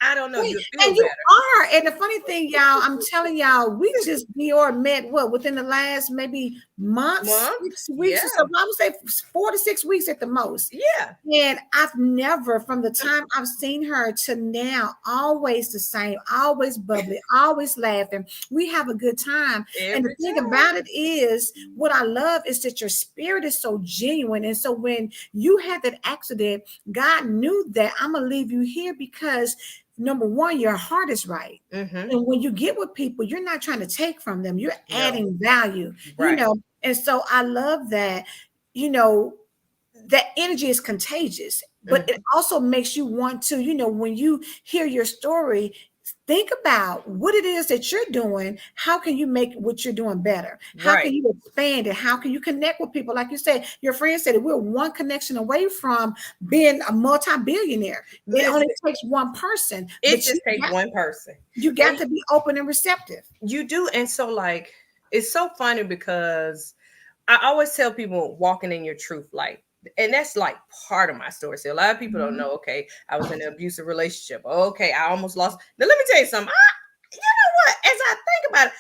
I don't know. You feel And you better. are. And the funny thing, y'all, I'm telling y'all, we just Dior met within the last maybe months, 6 weeks Yeah. or so. I would say 4 to 6 weeks at the most. Yeah. And I've never, from the time I've seen her to now, always the same, always bubbly, always laughing. We have a good time. And the thing about it is, what I love is that your spirit is so genuine. And so when you had that accident, God knew that I'm gonna leave you here because number one, your heart is right. And when you get with people, you're not trying to take from them, you're adding value, Right. And so I love that, that energy is contagious, but it also makes you want to, when you hear your story, think about what it is that you're doing. How can you make what you're doing better? How can you expand it? How can you connect with people? Like you said, your friend said, we're one connection away from being a multi-billionaire. It only takes one person. It just takes one person. You got to be open and receptive. You do. And so, like, it's so funny because I always tell people walking in your truth, like, and that's like part of my story. So a lot of people don't know, okay, I was in an abusive relationship. Okay, I almost lost. Now, let me tell you something. You know what? As I think about it,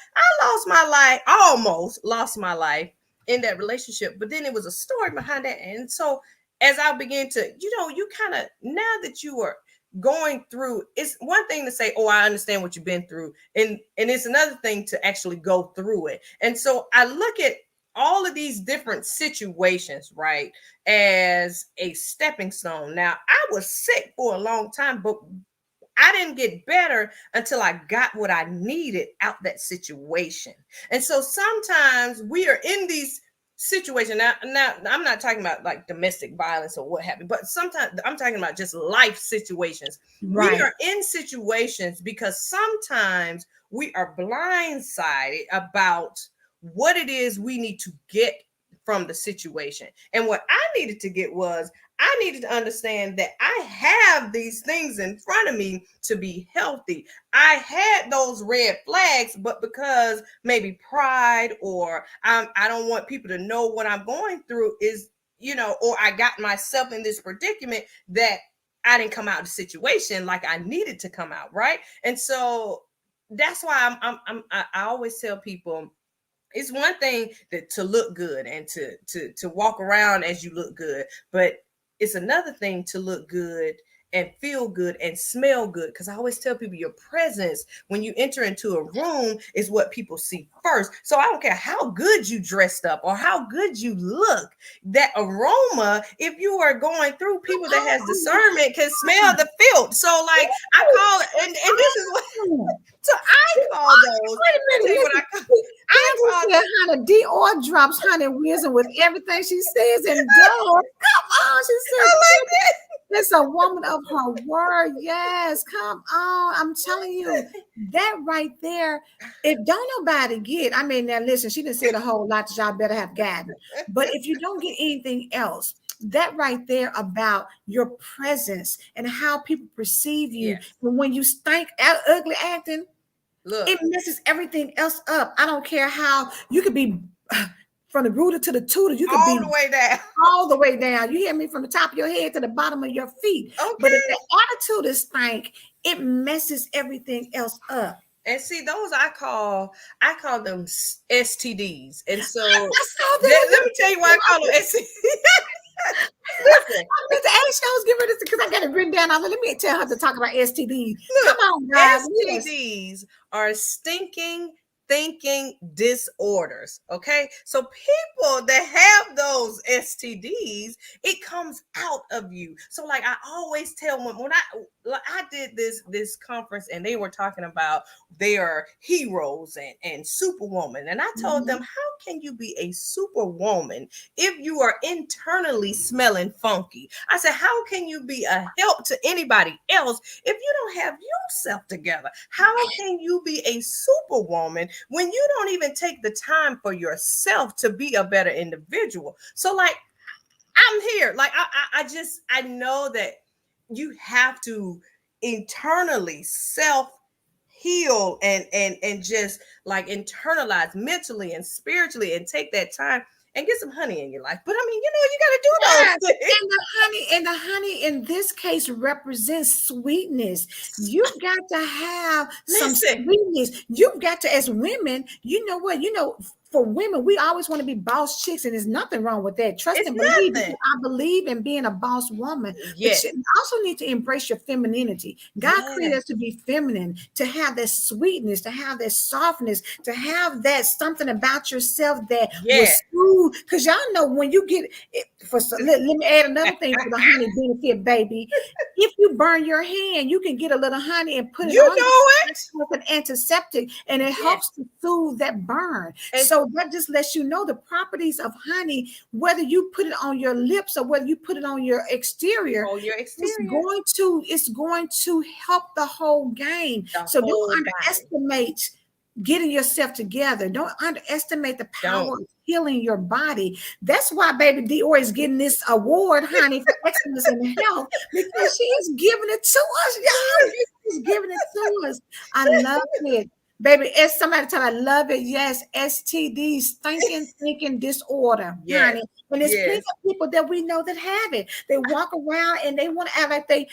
almost lost my life in that relationship. But then it was a story behind that. And so as I began to, you kind of, now that you are going through, it's one thing to say, oh, I understand what you've been through. And it's another thing to actually go through it. And so I look at all of these different situations, right, as a stepping stone. Now, I was sick for a long time, but I didn't get better until I got what I needed out that situation. And so sometimes we are in these situations. Now I'm not talking about like domestic violence or what have you, but sometimes I'm talking about just life situations. Right. We are in situations because sometimes we are blindsided about what it is we need to get from the situation. And what I needed to get was, I needed to understand that I have these things in front of me to be healthy. I had those red flags, but because maybe pride or I don't want people to know what I'm going through is, or I got myself in this predicament that I didn't come out of the situation like I needed to come out, right? And so that's why I always tell people, it's one thing to look good and to walk around as you look good, but it's another thing to look good and feel good and smell good. Because I always tell people, your presence when you enter into a room is what people see first. So I don't care how good you dressed up or how good you look, that aroma, if you are going through, people that has discernment can smell the filth. So like I call it, and this is what, so I call those. Wait a minute. How the Dior drops honey wisdom with everything she says and does. Come on, she said. I like it. It's a woman of her word. Yes, come on. I'm telling you, that right there, if don't nobody get, I mean, now listen, she didn't say a whole lot that y'all better have gotten. But if you don't get anything else, that right there about your presence and how people perceive you, and when you stink ugly acting, it messes everything else up. I don't care how you could be from the rooter to the tutor, you could all be the way down. All the way down. You hear me? From the top of your head to the bottom of your feet. Okay. But if the attitude is stank, it messes everything else up. And see, those I call them STDs. And so let me tell you why I call them STDs. Listen, I meant to ask you, I was giving her this because I got it written down. I was like, let me tell her to talk about STDs. Come look, on, guys. Yes. STDs are stinking thinking disorders. Okay. So people that have those STDs, it comes out of you. So like I always tell them when I did this conference and they were talking about their heroes and superwoman. And I told them, how can you be a superwoman if you are internally smelling funky? I said, how can you be a help to anybody else if you don't have yourself together? How can you be a superwoman when you don't even take the time for yourself to be a better individual? So like I'm here. Like I know that you have to internally self heal and just like internalize mentally and spiritually and take that time and get some honey in your life. But I mean, you got to do Yes, those things. and the honey in this case represents sweetness. You've got to have some Listen, sweetness. You've got to, as women, you know what? For women, we always want to be boss chicks, and there's nothing wrong with that. Trust it's and believe. nothing. I believe in being a boss woman, but Yes, you also need to embrace your femininity. God created yes, us to be feminine, to have that sweetness, to have that softness, to have that something about yourself that yes. was smooth. Because y'all know when you get it, let me add another thing for the honey benefit, baby. If you burn your hand, you can get a little honey and put it You on know it. with an antiseptic, and it Yes. helps to soothe that burn. And So that just lets you know the properties of honey, whether you put it on your lips or whether you put it on your exterior, oh, your exterior, it's going to help the whole game. the So don't whole body. underestimate getting yourself together. Don't underestimate the power Don't. of healing your body. That's why baby Dior is getting this award, honey, for excellence in health, because she is giving it to us, y'all. She's giving it to us. I love it. Baby, as somebody tell I love it. Yes, STDs, thinking disorder, Yes, honey. And there's plenty yes. of people that we know that have it. They walk around and they want to act like they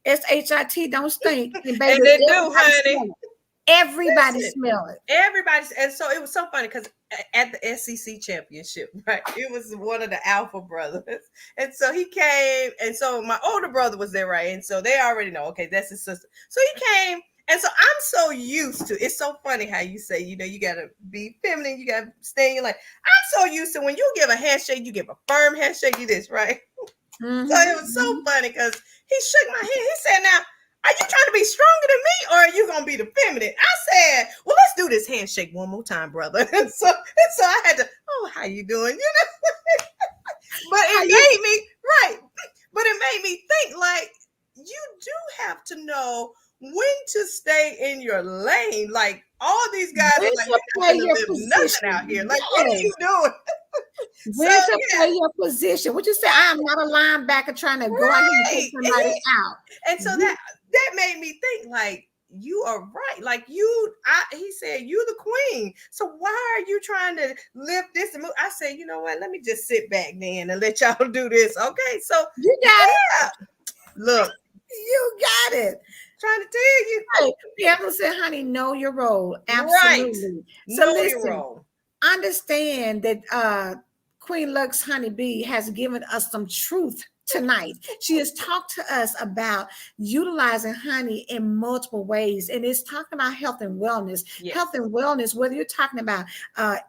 SHIT don't stink. And baby, And they do, everybody honey. smell it. Everybody Listen, smell it. everybody's, and so it was so funny because at the SEC championship, right? It was one of the Alpha brothers, and so he came, and so my older brother was there, right? And so they already know, okay, that's his sister. So he came, and so I'm so used to. It's so funny how you say, you gotta be feminine, you gotta stay in your life. I'm so used to when you give a handshake, you give a firm handshake, you this, right? So it was so funny because he shook my hand. He said, "Now, are you trying to be stronger than me, or are you gonna be the feminine?" I said, "Well, let's do this handshake one more time, brother." And so I had to, "Oh, how you doing?" But it made me right. But it made me think like you do have to know when to stay in your lane. Like all these guys are like, When to "You're not play gonna your live nothing position. out here." Like, what are you Yes. doing? So When to yeah, play your position. What you say? I'm not a linebacker trying to go out here and take right. somebody out. And so that made me think like you are right. Like he said, you the queen. So why are you trying to lift this and move? I said, you know what? Let me just sit back then and let y'all do this. Okay. So You got yeah, look, it. You got it. trying to tell you. Right. Piano said, honey, know your role. Right. Absolutely. So Know your listen, role. understand that Queen Luxe Honey Bee has given us some truth tonight. She has talked to us about utilizing honey in multiple ways, and it's talking about health and wellness. Yes. Health and wellness, whether you're talking about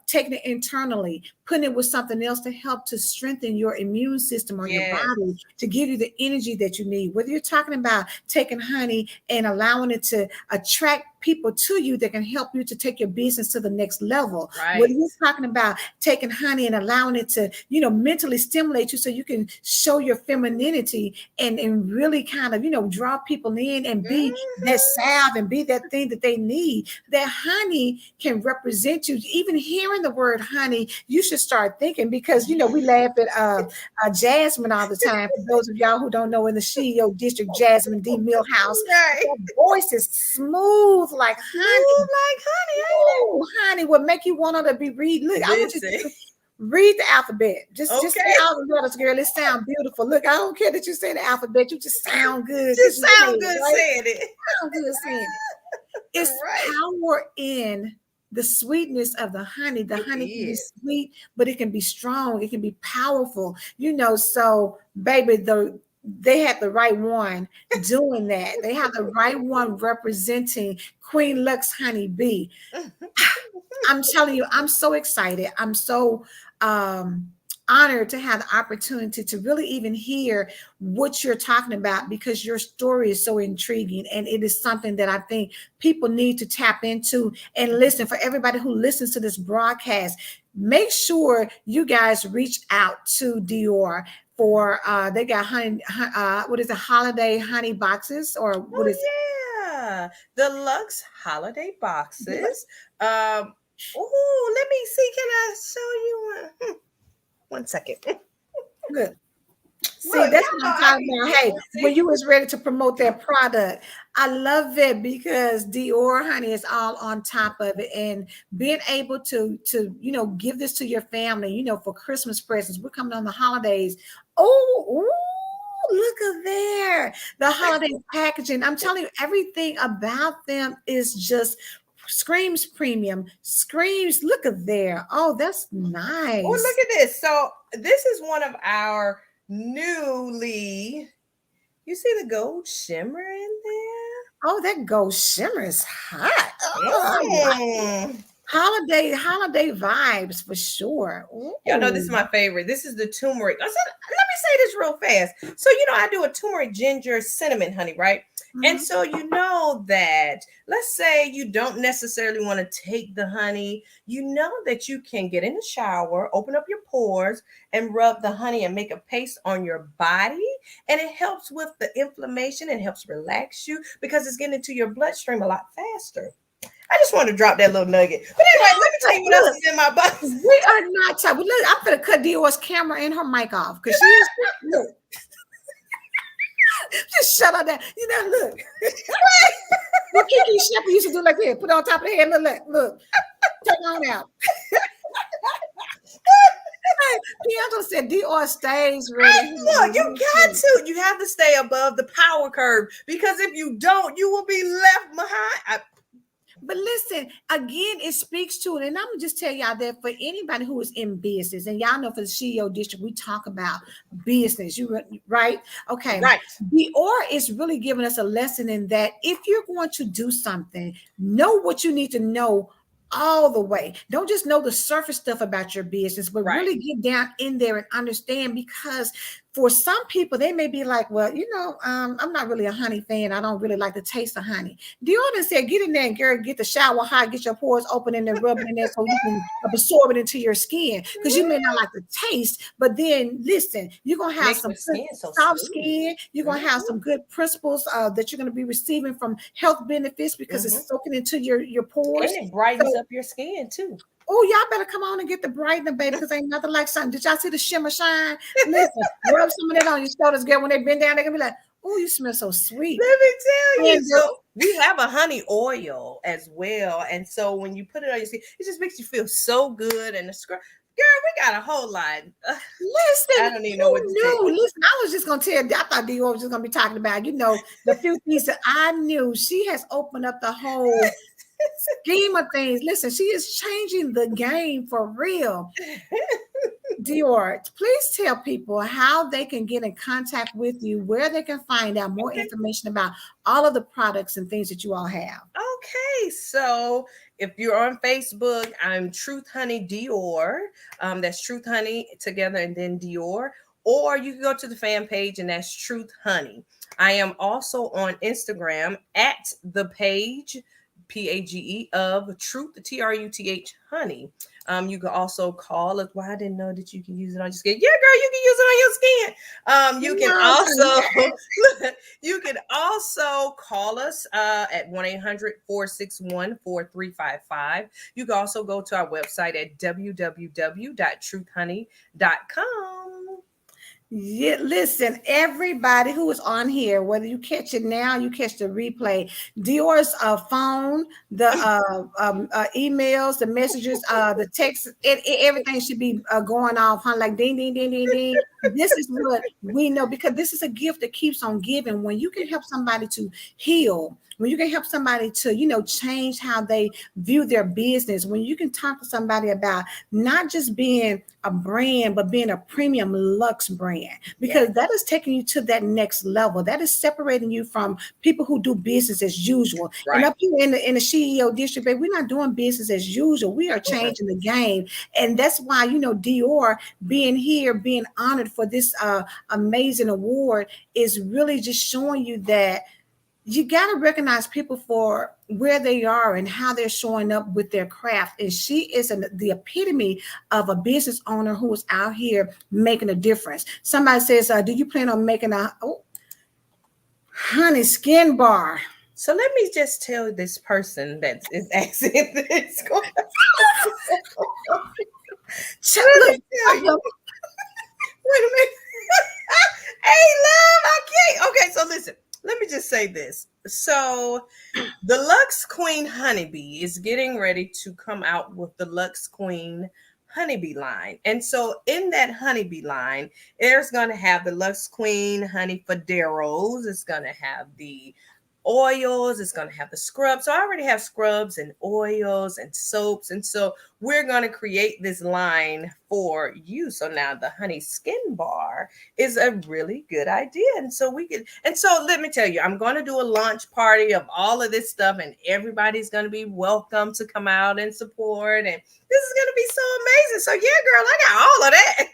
taking it internally, putting it with something else to help to strengthen your immune system or your Yes. body, to give you the energy that you need, whether you're talking about taking honey and allowing it to attract people to you that can help you to take your business to the next level. Right. Whether you're talking about taking honey and allowing it to, mentally stimulate you so you can show your femininity and really kind of, draw people in and be that salve and be that thing that they need. That honey can represent you. Even hearing the word honey, you should start thinking, because, we laugh at Jasmine all the time. For those of y'all who don't know, in the SheEO district, Jasmine D. Millhouse, Right. her voice is smooth like honey. Smooth like honey, ain't Oh, honey, would make you want her to be read. Look, I want you to Listen. read the alphabet. Just say Okay. all the letters, girl. It sound beautiful. Look, I don't care that you say the alphabet. You just sound good. Just 'cause you sound say it, good right? saying it. Sound good saying it. It's Right. power in the sweetness of the honey. The It honey can be is. sweet, but it can be strong. It can be powerful. So baby, they had the right one doing that. They have the right one representing Queen Luxe Honey Bee. I'm telling you, I'm so excited. I'm so honored to have the opportunity to really even hear what you're talking about, because your story is so intriguing, and it is something that I think people need to tap into and listen. For everybody who listens to this broadcast, make sure you guys reach out to Dior for they got honey, what is it, holiday honey boxes, or what is Oh yeah, the Luxe holiday boxes. Um, oh, let me see. Can I show you one? 1 second. it? See, Look, y'all that's what know I'm I talking be about. Hey, when nosy. you was ready to promote their product, I love it because Dior, honey, is all on top of it, and being able to give this to your family, for Christmas presents. We're coming on the holidays. Oh, ooh, look at there, the holiday packaging. I'm telling you, everything about them is just screams premium, screams. Look at there. Oh, that's Oh, nice. look at this. So this is one of our newly. You see the gold shimmer in Oh, that gold shimmer is hot. there? Oh, I like it. Mm. Holiday vibes for sure. Y'all know this is Ooh. my favorite. This is the turmeric. Let me say this real fast. So, I do a turmeric, ginger, cinnamon honey, right? And Mhm. so, you know that, let's say you don't necessarily want to take the honey, you know that you can get in the shower, open up your pores, and rub the honey and make a paste on your body. And it helps with the inflammation and helps relax you because it's getting into your bloodstream a lot faster. I just want to drop that little nugget. But anyway, let me tell you what else Look, is in my box. we are not talking. Look, I'm gonna cut Dior's camera and her mic off because she is. Look, just shut her down. Look. What Kiki Shepherd used to do like this. Put it on top of the head. Look. Turn on out. Hey, Pietro said Dior stays ready. Look, you have to stay above the power curve because if you don't, you will be left behind. But listen, again, it speaks to it. And I'm gonna just tell y'all that for anybody who is in business, and y'all know for the SheEO district, we talk about business. You right? Okay. Right. Dior is really giving us a lesson in that if you're going to do something, know what you need to know all the way. Don't just know the surface stuff about your business, but Right. really get down in there and understand, because for some people, they may be like, well, I'm not really a honey fan. I don't really like the taste of honey. Dior said, get in there and girl, get the shower hot, get your pores open and then rub it in there so you can absorb it into your skin. Because you may not like the taste, but then listen, you're gonna have Make some your good skin so soft smooth. skin. You're gonna have some good principles that you're gonna be receiving from health benefits because Mm-hmm. it's soaking into your And pores. it brightens So, up your skin too. oh, y'all better come on and get the brightener, baby, because ain't nothing like something. Did y'all see the shimmer shine? Listen, rub some of that on your shoulders, girl. When they bend down, they're gonna be like, oh, you smell so sweet. Let me tell you. And So we have a honey oil as well. And so when you put it on your skin, it just makes you feel so good. And the scrub, girl, we got a whole lot. I listen, don't even know who what to tell knew? you. Listen, I was just gonna tell you, I thought Dior was just gonna be talking about, the few things that I knew. She has opened up the whole scheme of things. Listen, she is changing the game for real. Dior, please tell people how they can get in contact with you, where they can find out more Okay. information about all of the products and things that you all have. Okay, so if you're on Facebook, I'm Truth Honey Dior. That's Truth Honey together and then Dior. Or you can go to the fan page and that's Truth Honey. I am also on Instagram at the page PAGE of Truth TRUTH Honey. You can also call us. Well, I didn't know that you can use it on your skin. Yeah, girl, you can use it on your skin. You can No, also you can also call us at 1-800-461-4355. You can also go to our website at www.truthhoney.com. yeah, listen, everybody who is on here, whether you catch it now, you catch the replay, Dior's phone, the emails, the messages, the texts, everything should be going off, huh? Like ding, ding, ding, ding, ding. This is what we know, because this is a gift that keeps on giving. When you can help somebody to heal, when you can help somebody to, change how they view their business, when you can talk to somebody about not just being a brand, but being a premium luxe brand, because that is taking you to that next level. That is separating you from people who do business as usual. Right. And up here in the SheEO district, babe, we're not doing business as usual. We are changing the game. And that's why, Dior being here, being honored for this amazing award is really just showing you that you got to recognize people for where they are and how they're showing up with their craft. And she is the epitome of a business owner who is out here making a difference. Somebody says, do you plan on making a honey skin bar? So let me just tell this person that is asking this. Look, wait a minute. Hey, love, I can't. Okay, so listen, let me just say this. So the Luxe Queen Honey Bee is getting ready to come out with the Luxe Queen Honey Bee line. And so in that Honey Bee line, there's going to have the Luxe Queen Honey Foderos. It's going to have the oils. It's going to have the scrubs. So I already have scrubs and oils and soaps. And so we're going to create this line for you. So now the honey skin bar is a really good idea. And so let me tell you, I'm going to do a launch party of all of this stuff, and everybody's going to be welcome to come out and support. And this is going to be so amazing. So yeah, girl, I got all of that.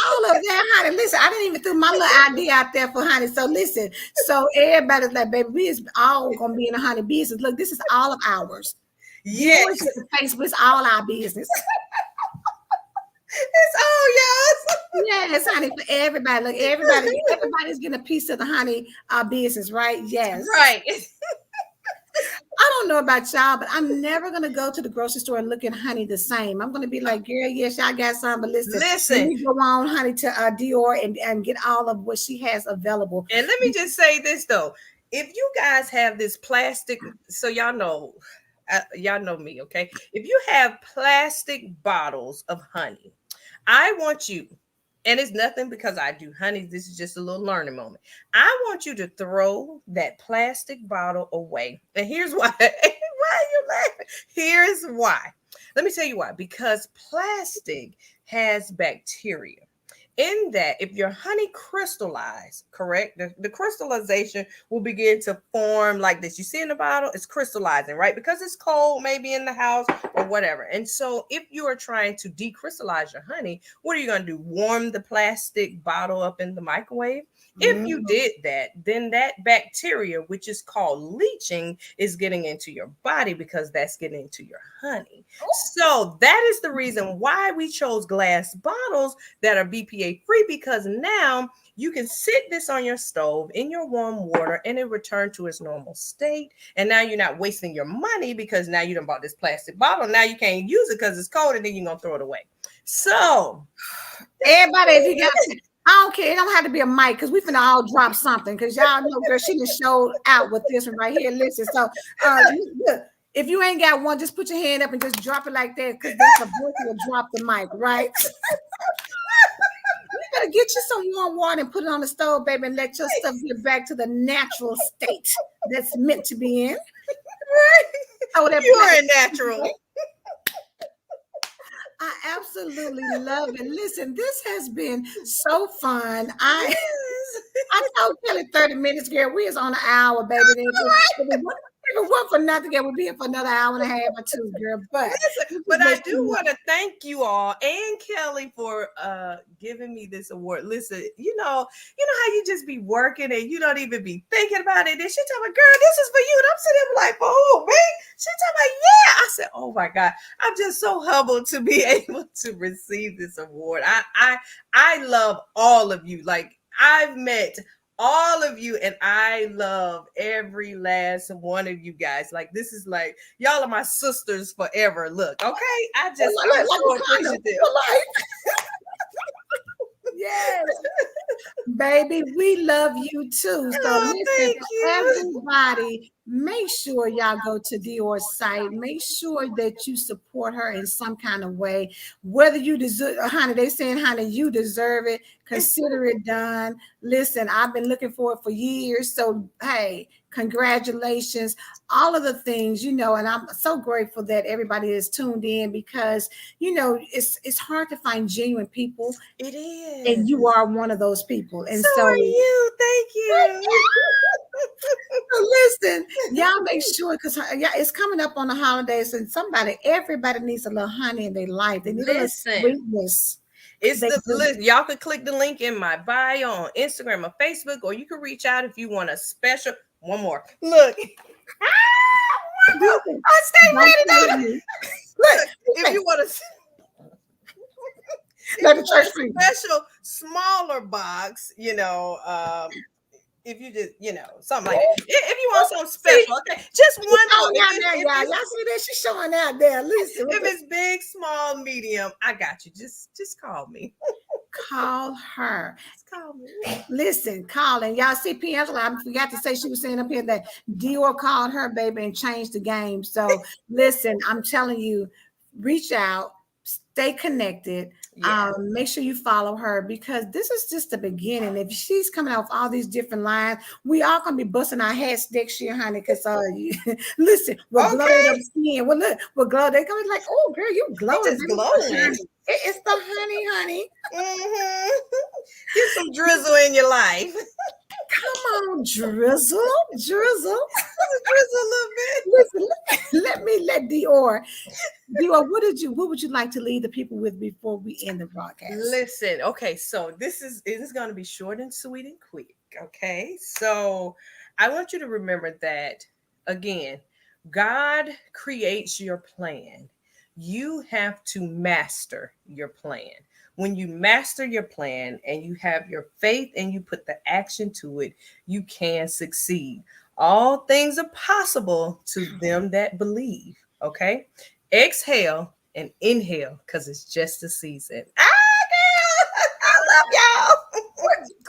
All of that, honey. Listen, I didn't even throw my little idea out there for honey. So listen, so everybody's like, baby, we is all going to be in the honey business. Look, this is all of ours. Yes. Facebook is all our business. It's all yours. Yes, honey, for everybody. Look, everybody's getting a piece of the honey business, right? Yes. Right. I don't know about y'all, but I'm never gonna go to the grocery store and look at honey the same. I'm gonna be like, girl, yes, y'all got some, but listen, you go on, honey, to Dior and get all of what she has available. And let me just say this though, if you guys have this plastic, so y'all know me, okay? If you have plastic bottles of honey, I want you, and it's nothing because I do honey, this is just a little learning moment. I want you to throw that plastic bottle away. And here's why. Why are you laughing? Here's why. Let me tell you why. Because plastic has bacteria. In that, if your honey crystallizes, correct, the crystallization will begin to form like this. You see in the bottle, it's crystallizing, right? Because it's cold, maybe in the house or whatever. And so if you are trying to decrystallize your honey, what are you going to do? Warm the plastic bottle up in the microwave? If you did that, then that bacteria, which is called leaching, is getting into your body because that's getting into your honey. So that is the reason why we chose glass bottles that are BPA free, because now you can sit this on your stove in your warm water and it return to its normal state. And now you're not wasting your money because now you done bought this plastic bottle. Now you can't use it because it's cold and then you're going to throw it away. So everybody, if you got I don't care. It don't have to be a mic because we finna all drop something because y'all know, girl, she just showed out with this one right here. Listen, so look, if you ain't got one, just put your hand up and just drop it like that because that's a voice will drop the mic, right? You better get you some warm water and put it on the stove, baby, and let your stuff get back to the natural state that's meant to be in. Right? Oh, you are a natural. I absolutely love it. Listen, this has been so fun. I told Kelly 30 minutes, girl. We is on an hour, baby. If it weren't for nothing, it would be here for another hour and a half or two, girl. But I do want to thank you all and Kelly for giving me this award. Listen, you know how you just be working and you don't even be thinking about it. And she told me, girl, this is for you. And I'm sitting there like, for who, me? She told me, yeah. I said, oh my God, I'm just so humbled to be able to receive this award. I love all of you. Like, I've met all of you, and I love every last one of you guys. Like, this is like, y'all are my sisters forever. Look, okay? I'm so appreciative. Yes. Baby, we love you too. So listen, everybody, make sure y'all go to Dior's site. Make sure that you support her in some kind of way. Whether you deserve, honey, they saying, honey, you deserve it. Consider it done. Listen, I've been looking for it for years. So, hey, congratulations. All of the things, and I'm so grateful that everybody is tuned in because, it's hard to find genuine people. It is. And you are one of those people. And so are you. Thank you. Listen, y'all make sure because it's coming up on the holidays, and everybody needs a little honey in their life. They need a little sweetness. It's list. Y'all can click the link in my bio on Instagram or Facebook, or you can reach out if you want a special. One more. Look. I stay ready now. Look, if you want to. Let the church special smaller box, if you just, something like that. If you want something special, okay, just one. Y'all see that? She's showing out there. Listen, if it's big, small, medium, I got you. Just call me. Call her. Just call me. Listen, call. And y'all see, Angela, I forgot to say, she was saying up here that Dior called her, baby, and changed the game. So listen, I'm telling you, reach out. Stay connected. Yeah. Make sure you follow her because this is just the beginning. If she's coming out with all these different lines, we are going to be busting our heads next year, honey. Because listen, we're glowing up skin. Well, look, we're glowing. They're going to be like, oh, girl, you glowing. Just glowing. It's the honey. Mm-hmm. Get some drizzle in your life. Come on, drizzle a little bit. Listen, let Dior, what would you like to leave the people with before we end the broadcast? Listen, okay, so this is going to be short and sweet and quick. Okay, so I want you to remember that again, God creates your plan. You have to master your plan. When you master your plan and you have your faith and you put the action to it, you can succeed. All things are possible to them that believe. Okay. Exhale and inhale because it's just a season. Girl, I love y'all.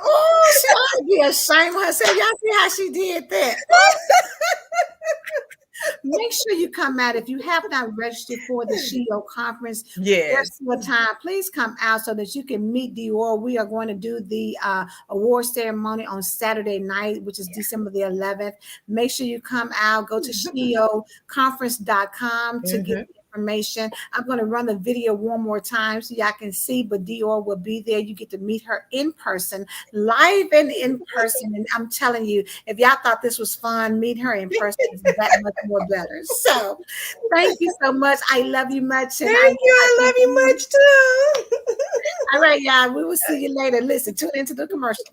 Oh, she ought to be ashamed of herself. Y'all see how she did that. Make sure you come out. If you have not registered for the SheEO conference, yes, time, please come out so that you can meet Dior. We are going to do the award ceremony on Saturday night, which is December the 11th. Make sure you come out. Go to SheEOconference.com to get information. I'm going to run the video one more time so y'all can see, but Dior will be there. You get to meet her in person, live and in person. And I'm telling you, if y'all thought this was fun, meet her in person is that much more better. So thank you so much. I love you much. And thank you. I love you much too. All right, y'all. We will see you later. Listen, tune into the commercial.